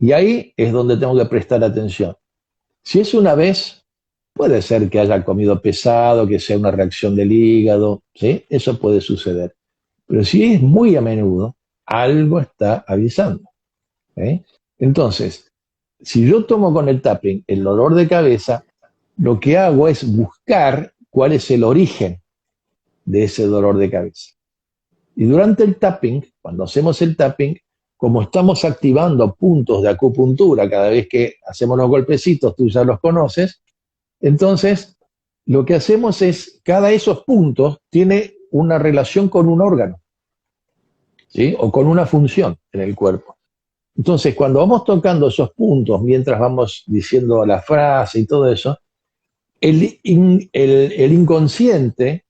Y ahí es donde tengo que prestar atención. Si es una vez, puede ser que haya comido pesado, que sea una reacción del hígado, ¿sí? Eso puede suceder. Pero si es muy a menudo, algo está avisando, ¿eh? Entonces, si yo tomo con el tapping el dolor de cabeza, lo que hago es buscar cuál es el origen de ese dolor de cabeza. Y durante el tapping, cuando hacemos el tapping, como estamos activando puntos de acupuntura cada vez que hacemos los golpecitos, tú ya los conoces, entonces lo que hacemos es, cada de esos puntos tiene una relación con un órgano, ¿sí? O con una función en el cuerpo. Entonces, cuando vamos tocando esos puntos, mientras vamos diciendo la frase y todo eso, el inconsciente,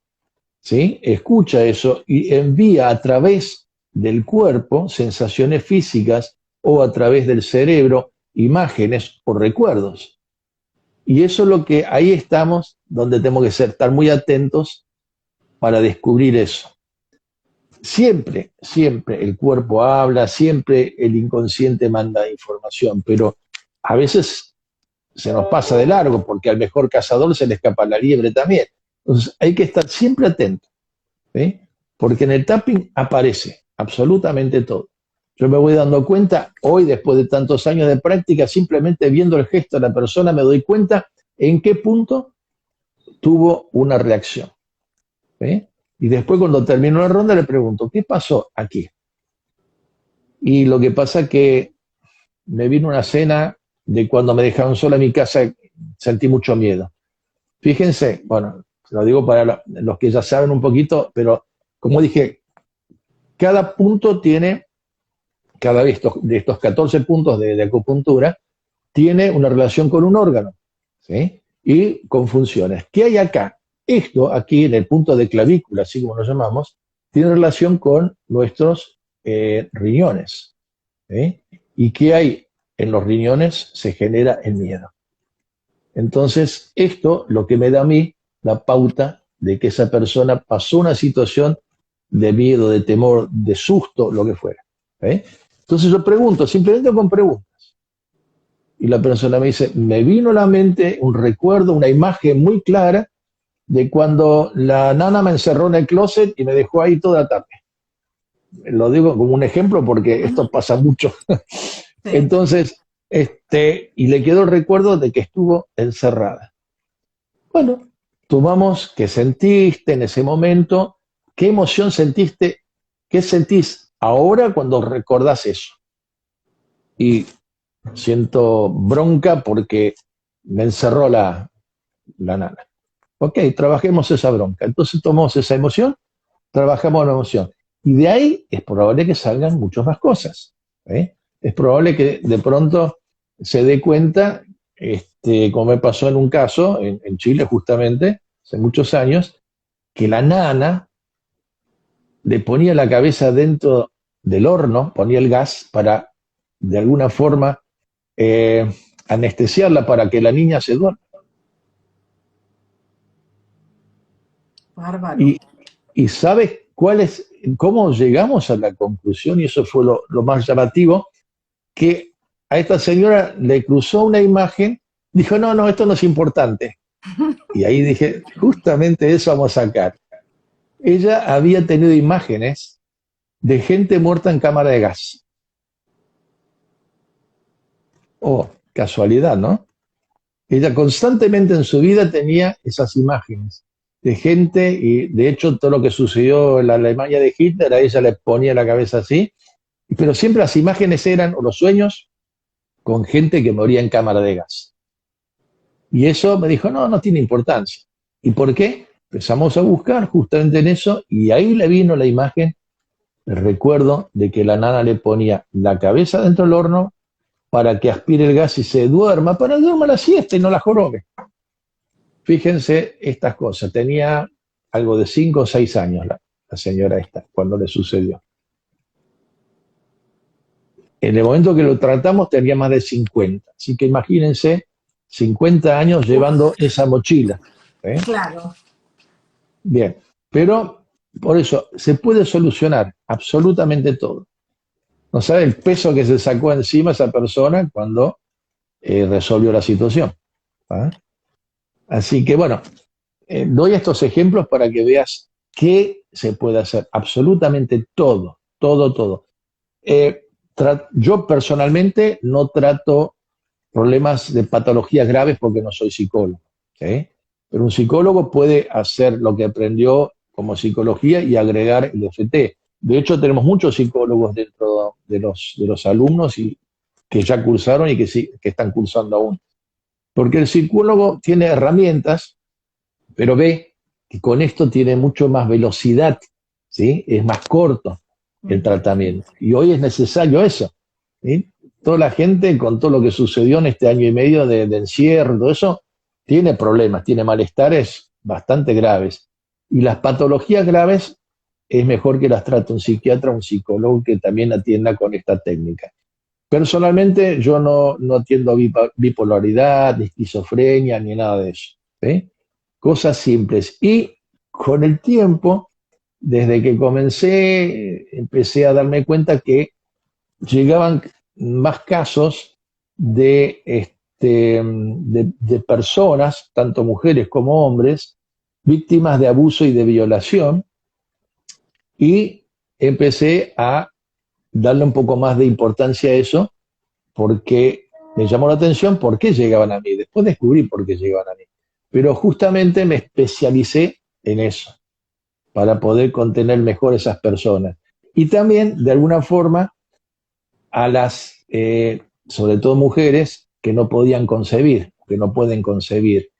¿sí?, escucha eso y envía a través del cuerpo sensaciones físicas o a través del cerebro imágenes o recuerdos. Y eso es lo que ahí estamos, donde tenemos que estar muy atentos para descubrir eso. Siempre, siempre el cuerpo habla, siempre el inconsciente manda información, pero a veces se nos pasa de largo porque al mejor cazador se le escapa la liebre también. Entonces hay que estar siempre atento, ¿sí? Porque en el tapping aparece absolutamente todo. Yo me voy dando cuenta, hoy después de tantos años de práctica, simplemente viendo el gesto de la persona me doy cuenta en qué punto tuvo una reacción, ¿sí? Y después cuando termino la ronda le pregunto, ¿qué pasó aquí? Y lo que pasa es que me vino una cena de cuando me dejaron sola en mi casa, sentí mucho miedo. Fíjense, bueno, lo digo para los que ya saben un poquito, pero como dije, cada punto tiene, cada vez de estos 14 puntos de acupuntura, tiene una relación con un órgano, ¿sí? Y con funciones. ¿Qué hay acá? Esto aquí en el punto de clavícula, así como lo llamamos, tiene relación con nuestros riñones, ¿sí? ¿Y qué hay en los riñones? Se genera el miedo. Entonces, esto lo que me da a mí la pauta de que esa persona pasó una situación de miedo, de temor, de susto, lo que fuera, ¿eh? Entonces yo pregunto, simplemente con preguntas. Y la persona me dice, me vino a la mente un recuerdo, una imagen muy clara de cuando la nana me encerró en el closet y me dejó ahí toda tape. Lo digo como un ejemplo porque esto pasa mucho. Sí. Entonces, y le quedó el recuerdo de que estuvo encerrada. Bueno, tomamos qué sentiste en ese momento, qué emoción sentiste, qué sentís ahora cuando recordás eso. Y siento bronca porque me encerró la nana. Ok, trabajemos esa bronca. Entonces tomamos esa emoción, trabajamos la emoción. Y de ahí es probable que salgan muchas más cosas, ¿eh? Es probable que de pronto se dé cuenta, como me pasó en un caso, en Chile justamente, hace muchos años, que la nana le ponía la cabeza dentro del horno, ponía el gas para, de alguna forma, anestesiarla para que la niña se duerma. Bárbaro. Y ¿sabes cómo llegamos a la conclusión? Y eso fue lo más llamativo, que a esta señora le cruzó una imagen, dijo, no, esto no es importante. Y ahí dije, justamente eso vamos a sacar. Ella había tenido imágenes de gente muerta en cámara de gas. Oh, casualidad, ¿no? Ella constantemente en su vida tenía esas imágenes de gente, y de hecho todo lo que sucedió en la Alemania de Hitler, a ella le ponía la cabeza así, pero siempre las imágenes eran, o los sueños, con gente que moría en cámara de gas. Y eso me dijo, no tiene importancia. ¿Y por qué? Empezamos a buscar justamente en eso, y ahí le vino la imagen, el recuerdo de que la nana le ponía la cabeza dentro del horno para que aspire el gas y se duerma, para que duerma la siesta y no la jorobe. Fíjense estas cosas. Tenía algo de 5 o 6 años la señora esta, cuando le sucedió. En el momento que lo tratamos tenía más de 50. Así que imagínense 50 años llevando esa mochila, ¿eh? Claro. Bien, pero por eso se puede solucionar absolutamente todo. No sabe el peso que se sacó encima esa persona cuando resolvió la situación, ¿ah? Así que bueno, doy estos ejemplos para que veas qué se puede hacer. Absolutamente todo, todo, todo. Yo personalmente no trato problemas de patologías graves porque no soy psicólogo, ¿sí? Pero un psicólogo puede hacer lo que aprendió como psicología y agregar el FT. De hecho, tenemos muchos psicólogos dentro de los alumnos y, que ya cursaron y que, sí, que están cursando aún. Porque el psicólogo tiene herramientas, pero ve que con esto tiene mucho más velocidad, ¿sí? Es más corto el tratamiento. Y hoy es necesario eso, ¿sí? Toda la gente, con todo lo que sucedió en este año y medio de encierro, todo eso, tiene problemas, tiene malestares bastante graves. Y las patologías graves es mejor que las trate un psiquiatra o un psicólogo que también atienda con esta técnica. Personalmente yo no atiendo bipolaridad, ni esquizofrenia, ni nada de eso, ¿sí? Cosas simples. Y con el tiempo, desde que comencé, empecé a darme cuenta que llegaban más casos de personas, tanto mujeres como hombres, víctimas de abuso y de violación, y empecé a darle un poco más de importancia a eso, porque me llamó la atención por qué llegaban a mí. Después descubrí por qué llegaban a mí. Pero justamente me especialicé en eso, para poder contener mejor a esas personas. Y también, de alguna forma, a las, sobre todo mujeres, que no podían concebir, que no pueden concebir.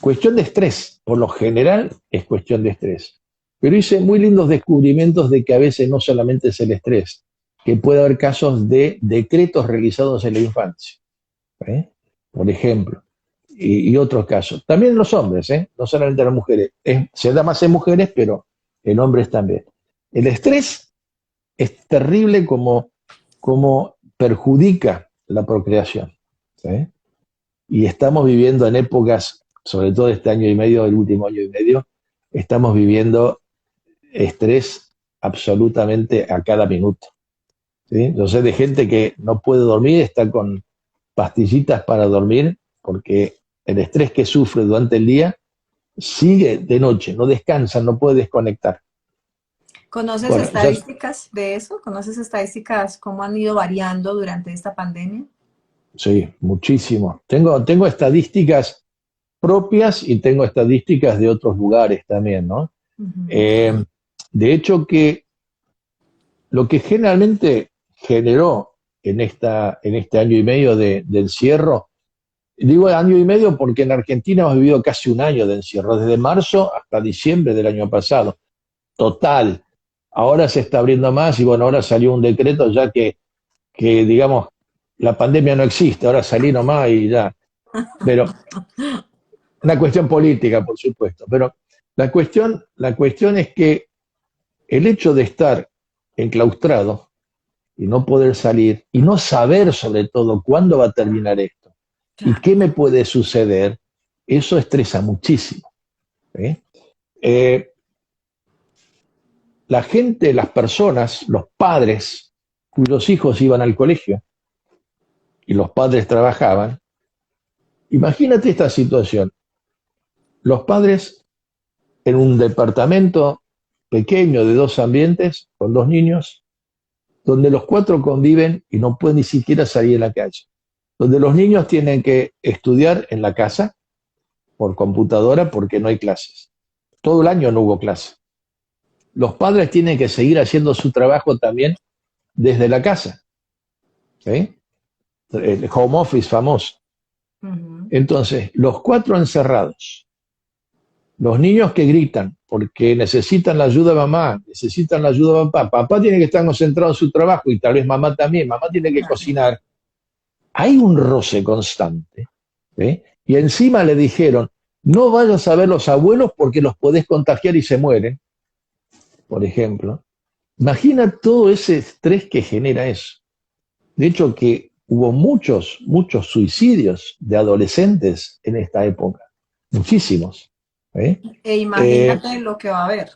Cuestión de estrés, por lo general es cuestión de estrés. Pero hice muy lindos descubrimientos de que a veces no solamente es el estrés, que puede haber casos de decretos realizados en la infancia, ¿eh? Por ejemplo, y otros casos. También en los hombres, no solamente en las mujeres. Se da más en mujeres, pero en hombres también. El estrés es terrible como perjudica la procreación, ¿sí? Y estamos viviendo en épocas, sobre todo este año y medio, el último año y medio, estamos viviendo estrés absolutamente a cada minuto, ¿sí? Yo sé de gente que no puede dormir, está con pastillitas para dormir, porque el estrés que sufre durante el día sigue de noche, no descansa, no puede desconectar. ¿Conoces Bueno, ya, estadísticas de eso? ¿Conoces estadísticas cómo han ido variando durante esta pandemia? sí, muchísimo. Tengo estadísticas propias y tengo estadísticas de otros lugares también, ¿no? Ujú. Eh, de hecho, que lo que generalmente generó en este año y medio de encierro, digo año y medio porque en Argentina hemos vivido casi un año de encierro, desde marzo hasta diciembre del año pasado, total. Ahora se está abriendo más y bueno, ahora salió un decreto ya que digamos, la pandemia no existe, ahora salí nomás y ya. Pero una cuestión política, por supuesto, pero la cuestión es que el hecho de estar enclaustrado y no poder salir y no saber sobre todo cuándo va a terminar esto y Claro. qué me puede suceder, eso estresa muchísimo, ¿eh? Eh, la gente, las personas, los padres cuyos hijos iban al colegio y los padres trabajaban, imagínate esta situación, los padres en un departamento pequeño de 2 ambientes con 2 niños, donde los 4 conviven y no pueden ni siquiera salir a la calle, donde los niños tienen que estudiar en la casa por computadora porque no hay clases. Todo el año no hubo clase. Los padres tienen que seguir haciendo su trabajo también desde la casa, ¿sí? El home office famoso. Ujú. Entonces, los 4 encerrados, los niños que gritan porque necesitan la ayuda de mamá, necesitan la ayuda de papá, papá tiene que estar concentrado en su trabajo y tal vez mamá también, mamá tiene que Claro. cocinar. Hay un roce constante, ¿sí? Y encima le dijeron, no vayas a ver los abuelos porque los podés contagiar y se mueren, por ejemplo. Imagina todo ese estrés que genera eso. De hecho, que hubo muchos suicidios de adolescentes en esta época. Muchísimos. ¿Eh? E Eh, imagínate lo que va a haber,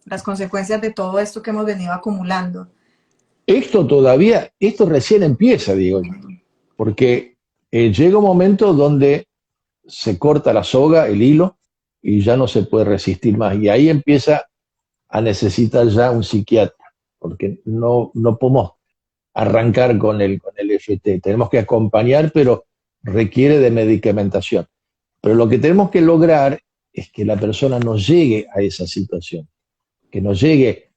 las consecuencias de todo esto que hemos venido acumulando. esto recién empieza, digo yo, porque llega un momento donde se corta la soga, el hilo, y ya no se puede resistir más. Y ahí empieza a necesitar ya un psiquiatra, porque no podemos arrancar con el FT. Tenemos que acompañar, pero requiere de medicamentación. Pero lo que tenemos que lograr es que la persona no llegue a esa situación, que no llegue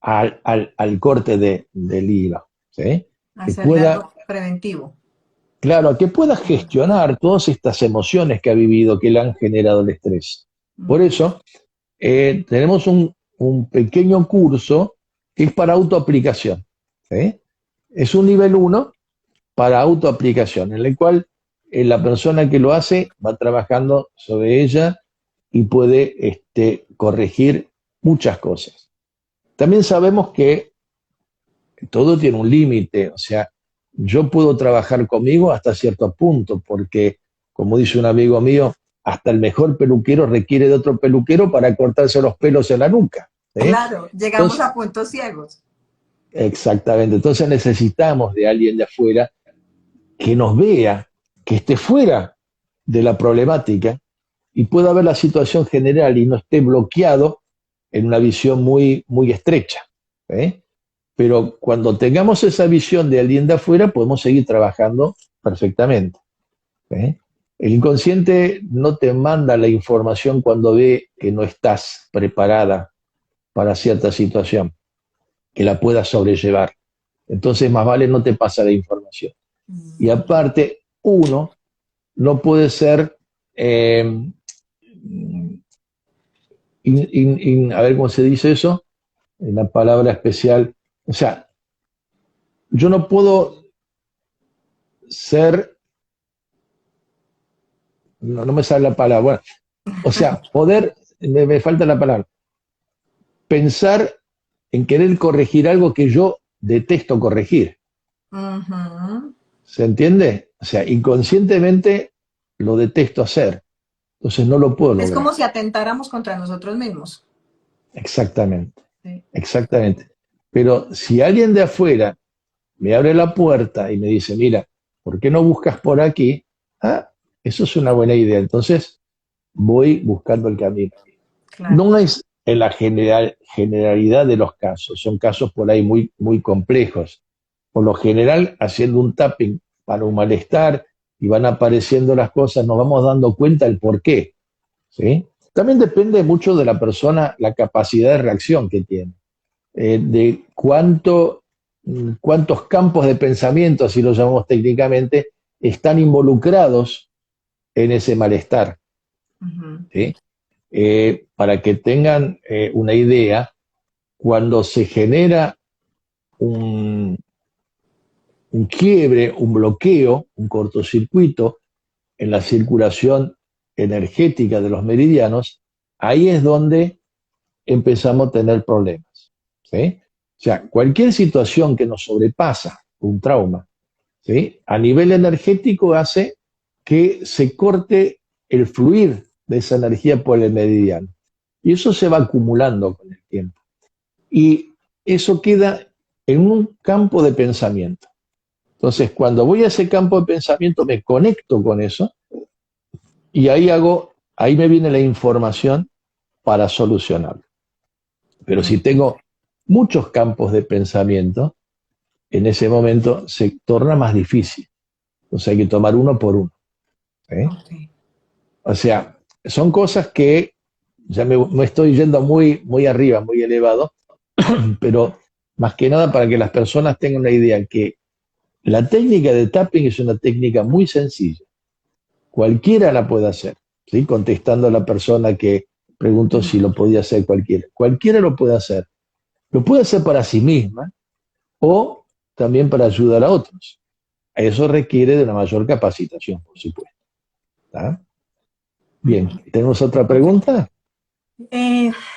al corte del IVA, ¿sí? Que Hacerle pueda, algo preventivo. claro, que pueda gestionar todas estas emociones que ha vivido, que le han generado el estrés. Por Ujú. eso, tenemos un pequeño curso que es para autoaplicación, ¿sí? Es un nivel uno para autoaplicación, en el cual la persona que lo hace va trabajando sobre ella y puede corregir muchas cosas. También sabemos que todo tiene un límite, o sea, yo puedo trabajar conmigo hasta cierto punto, porque, como dice un amigo mío, hasta el mejor peluquero requiere de otro peluquero para cortarse los pelos en la nuca, ¿eh? Claro, llegamos Entonces, a puntos ciegos. exactamente, entonces necesitamos de alguien de afuera que nos vea, que esté fuera de la problemática y pueda ver la situación general y no esté bloqueado en una visión muy, muy estrecha, ¿eh? Pero cuando tengamos esa visión de alguien de afuera, podemos seguir trabajando perfectamente, ¿eh? El inconsciente no te manda la información cuando ve que no estás preparada para cierta situación, que la puedas sobrellevar. Entonces, más vale no te pasa la información. Y aparte, uno no puede ser, a ver cómo se dice eso, en la palabra especial, o sea, yo no puedo ser, no me sale la palabra, bueno, o sea, poder, me falta la palabra, pensar en querer corregir algo que yo detesto corregir. Ujú. ¿Se entiende? O sea, inconscientemente lo detesto hacer, entonces no lo puedo Es lograr. como si atentáramos contra nosotros mismos. Exactamente, Sí. exactamente. Pero si alguien de afuera me abre la puerta y me dice, mira, ¿por qué no buscas por aquí? Ah, eso es una buena idea. Entonces voy buscando el camino. Claro. No es en la generalidad de los casos, son casos por ahí muy, muy complejos. Por lo general, haciendo un tapping para un malestar y van apareciendo las cosas, nos vamos dando cuenta del por qué, ¿sí? También depende mucho de la persona, la capacidad de reacción que tiene, de cuántos campos de pensamiento, así lo llamamos técnicamente, están involucrados en ese malestar, Ujú. ¿sí? Para que tengan una idea, cuando se genera un, un quiebre, un bloqueo, un cortocircuito en la circulación energética de los meridianos, ahí es donde empezamos a tener problemas, ¿sí? O sea, cualquier situación que nos sobrepasa, un trauma, ¿sí? A nivel energético hace que se corte el fluir de esa energía por el meridiano. Y eso se va acumulando con el tiempo. Y eso queda en un campo de pensamiento. Entonces, cuando voy a ese campo de pensamiento, me conecto con eso y ahí me viene la información para solucionarlo. Pero si Ok, tengo muchos campos de pensamiento, en ese momento se torna más difícil. Entonces hay que tomar uno por uno, ¿eh? ok. O sea, son cosas que ya me estoy yendo muy, muy arriba, muy elevado, pero más que nada para que las personas tengan una idea que la técnica de tapping es una técnica muy sencilla. Cualquiera la puede hacer, ¿sí? Contestando a la persona que preguntó si lo podía hacer cualquiera. Cualquiera lo puede hacer. Lo puede hacer para sí misma o también para ayudar a otros. Eso requiere de una mayor capacitación, por supuesto. ¿Tá? Bien, ¿tenemos otra Ok. pregunta?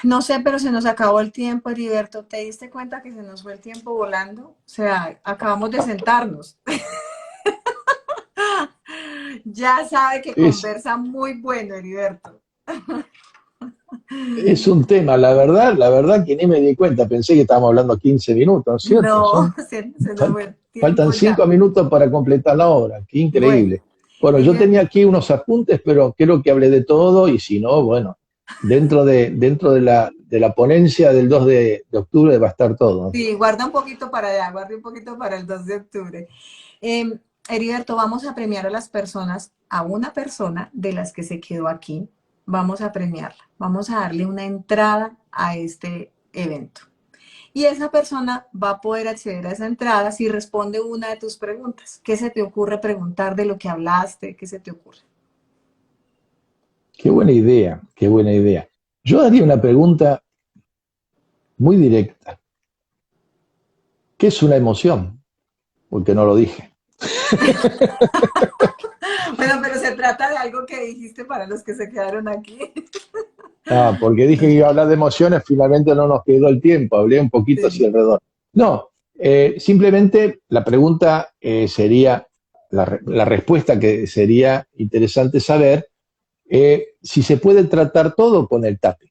No sé, pero se nos acabó el tiempo, Heriberto. ¿Te diste cuenta que se nos fue el tiempo volando? O sea, acabamos de sentarnos. Ya sabe que Es, conversa muy bueno, Heriberto. es un tema, la verdad que ni me di cuenta, pensé que estábamos hablando 15 minutos, ¿no es cierto? No, se nos fue el Faltan tiempo 5 ya. minutos para completar la hora, qué Bueno, increíble. Bueno, yo Heriberto, tenía aquí unos apuntes, pero creo que hablé de todo y si no, bueno, dentro de la ponencia del 2 de octubre va a estar todo. sí, guarda un poquito para allá, guarda un poquito para el 2 de octubre. Heriberto, vamos a premiar a las personas, a una persona de las que se quedó aquí, vamos a premiarla, vamos a darle una entrada a este evento. Y esa persona va a poder acceder a esa entrada si responde una de tus preguntas. ¿Qué se te ocurre preguntar de lo que hablaste? ¿Qué se te ocurre? Qué buena idea, qué buena idea. Yo haría una pregunta muy directa. ¿Qué es una emoción? Porque no lo dije. Bueno, pero se trata de algo que dijiste para los que se quedaron aquí. Ah, porque dije que iba a hablar de emociones, finalmente no nos quedó el tiempo, hablé un poquito así Sí. alrededor. No, simplemente la pregunta sería, la respuesta que sería interesante saber, si se puede tratar todo con el tapping,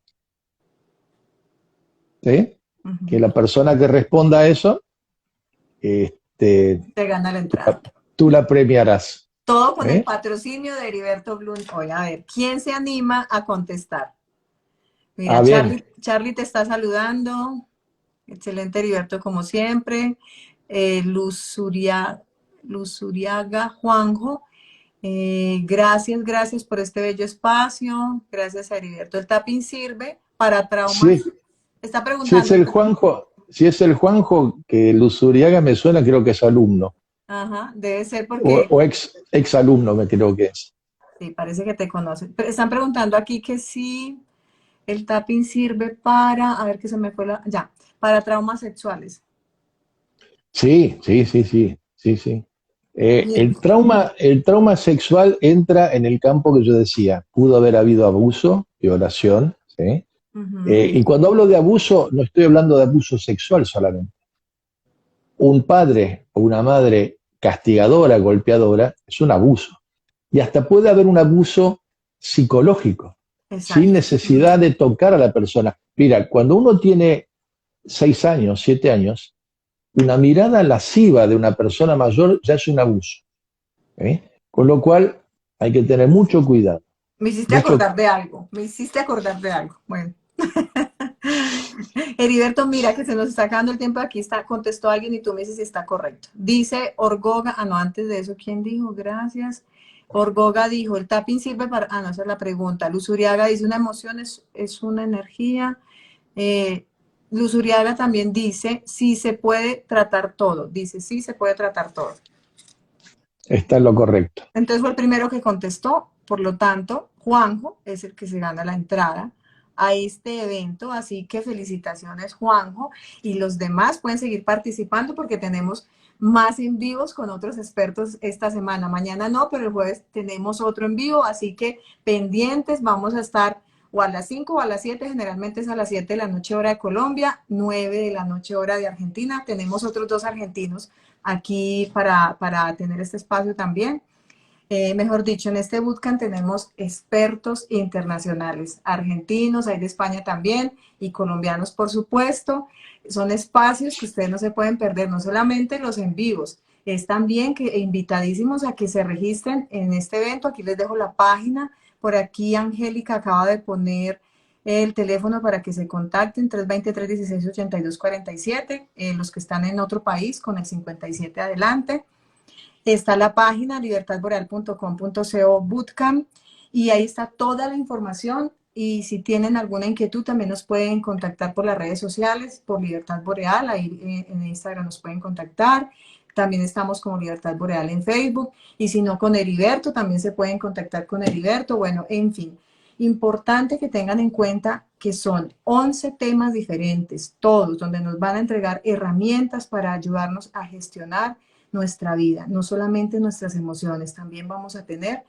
¿sí? Que Ujú. la persona que responda a eso, este, Te gana la entrada. tú la premiarás. Todo con el ¿Eh? patrocinio de Heriberto Blum. Hoy, a ver, ¿quién se anima a contestar? Mira, Ah, bien. Charlie te está saludando. Excelente, Heriberto, como siempre. Luzuriaga Juanjo. Gracias por este bello espacio. Gracias a Heriberto. El tapping sirve para Si, traumas. Está si es preguntando. el Juanjo, si es el Juanjo que Luzuriaga me suena, creo que es alumno. Ajá, debe ser O, porque, o ex alumno, me creo que es. sí, parece que te conocen. Pero están preguntando aquí que sí. El tapping sirve para, a ver que se me fue la, ya, para traumas sexuales. Sí, sí, sí, sí, sí, sí. Bien. El trauma sexual entra en el campo que yo decía. Pudo haber habido abuso, violación, ¿sí? Ujú. Y cuando hablo de abuso, no estoy hablando de abuso sexual solamente. Un padre o una madre castigadora, golpeadora, es un abuso. Y hasta puede haber un abuso psicológico, sin Exacto. necesidad de tocar a la persona. Mira, cuando uno tiene 6 años, 7 años, una mirada lasciva de una persona mayor ya es un abuso. ¿Eh? Con lo cual hay que tener mucho cuidado. Me hiciste Mucho, acordar de algo, me hiciste acordar de algo. Bueno. Heriberto, mira que se nos está acabando el tiempo. Aquí está, contestó alguien y tú me dices si está correcto. Dice Orgoga, ah, no, antes de eso, ¿quién dijo? Gracias. Orgoga dijo, el tapping sirve para, ah, no, esa es la pregunta. Luzuriaga dice, una emoción es una energía. Eh, Luz Uriaga también dice, sí se puede tratar todo. Dice, sí se puede tratar todo. está en lo correcto. Entonces fue el primero que contestó. Por lo tanto, Juanjo es el que se gana la entrada a este evento. Así que felicitaciones, Juanjo. Y los demás pueden seguir participando porque tenemos más en vivos con otros expertos esta semana. Mañana no, pero el jueves tenemos otro en vivo. Así que pendientes, vamos a estar o a las 5 o a las 7, generalmente es a las 7 de la noche hora de Colombia, 9 de la noche hora de Argentina. Tenemos otros dos argentinos aquí para tener este espacio también. Mejor dicho, en este bootcamp tenemos expertos internacionales, argentinos, hay de España también y colombianos, por supuesto. Son espacios que ustedes no se pueden perder, no solamente los en vivos, es también que invitadísimos a que se registren en este evento. Aquí les dejo la página. Por aquí Angélica acaba de poner el teléfono para que se contacten, 320-316-8247, los que están en otro país con el 57 adelante. Está la página libertadboreal.com.co bootcamp y ahí está toda la información y si tienen alguna inquietud también nos pueden contactar por las redes sociales, por Libertad Boreal, ahí en Instagram nos pueden contactar. También estamos como Libertad Boreal en Facebook y si no con Heriberto también se pueden contactar con Heriberto. Bueno, en fin, importante que tengan en cuenta que son 11 temas diferentes, todos donde nos van a entregar herramientas para ayudarnos a gestionar nuestra vida, no solamente nuestras emociones, también vamos a tener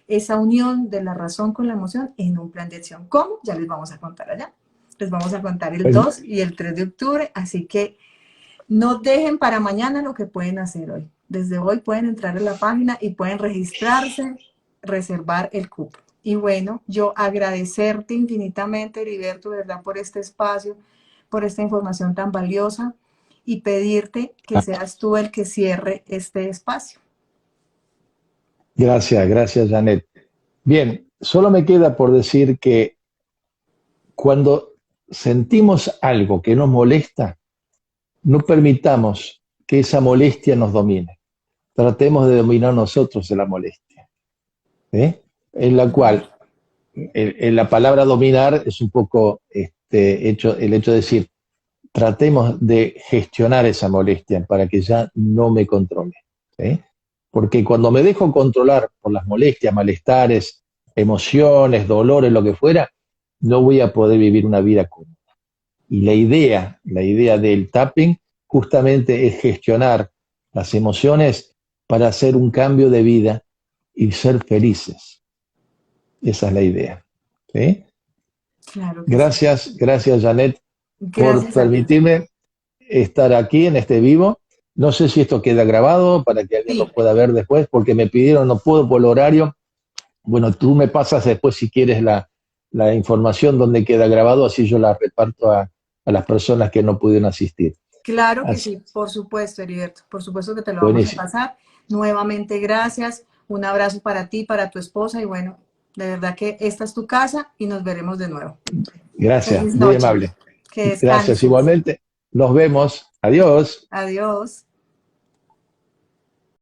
esa unión de la razón con la emoción en un plan de acción. ¿Cómo? Ya les vamos a contar allá. Les vamos a contar el Pues, 2 y el 3 de octubre, así que no dejen para mañana lo que pueden hacer hoy. Desde hoy pueden entrar a la página y pueden registrarse, reservar el cupo. Y bueno, yo agradecerte infinitamente, Heriberto, ¿verdad? Por este espacio, por esta información tan valiosa y pedirte que seas tú el que cierre este espacio. gracias, gracias, Janet. Bien, solo me queda por decir que cuando sentimos algo que nos molesta, no permitamos que esa molestia nos domine. tratemos de dominar nosotros de la molestia. ¿Sí? En la cual en la palabra dominar es un poco el hecho de decir, tratemos de gestionar esa molestia para que ya no me controle. ¿Sí? Porque cuando me dejo controlar por las molestias, malestares, emociones, dolores, lo que fuera, no voy a poder vivir una vida cómoda. Y la idea del tapping justamente es gestionar las emociones para hacer un cambio de vida y ser felices. Esa es la idea. ¿Sí? Claro que sí. Gracias, gracias Janet por Gracias a ti. permitirme estar aquí en este vivo. No sé si esto queda grabado para que alguien lo Sí, pueda ver después, porque me pidieron, no puedo por el horario. Bueno, tú me pasas después si quieres la información donde queda grabado, así yo la reparto a las personas que no pudieron asistir. claro que Así, sí, por supuesto, Heriberto. Por supuesto que te lo vamos a buenísimo. pasar. Nuevamente, gracias. Un abrazo para ti, para tu esposa y bueno, de verdad que esta es tu casa y nos veremos de nuevo. Gracias, Feliz muy noche. amable. Que Gracias descanses. igualmente. Nos vemos. Adiós. Adiós.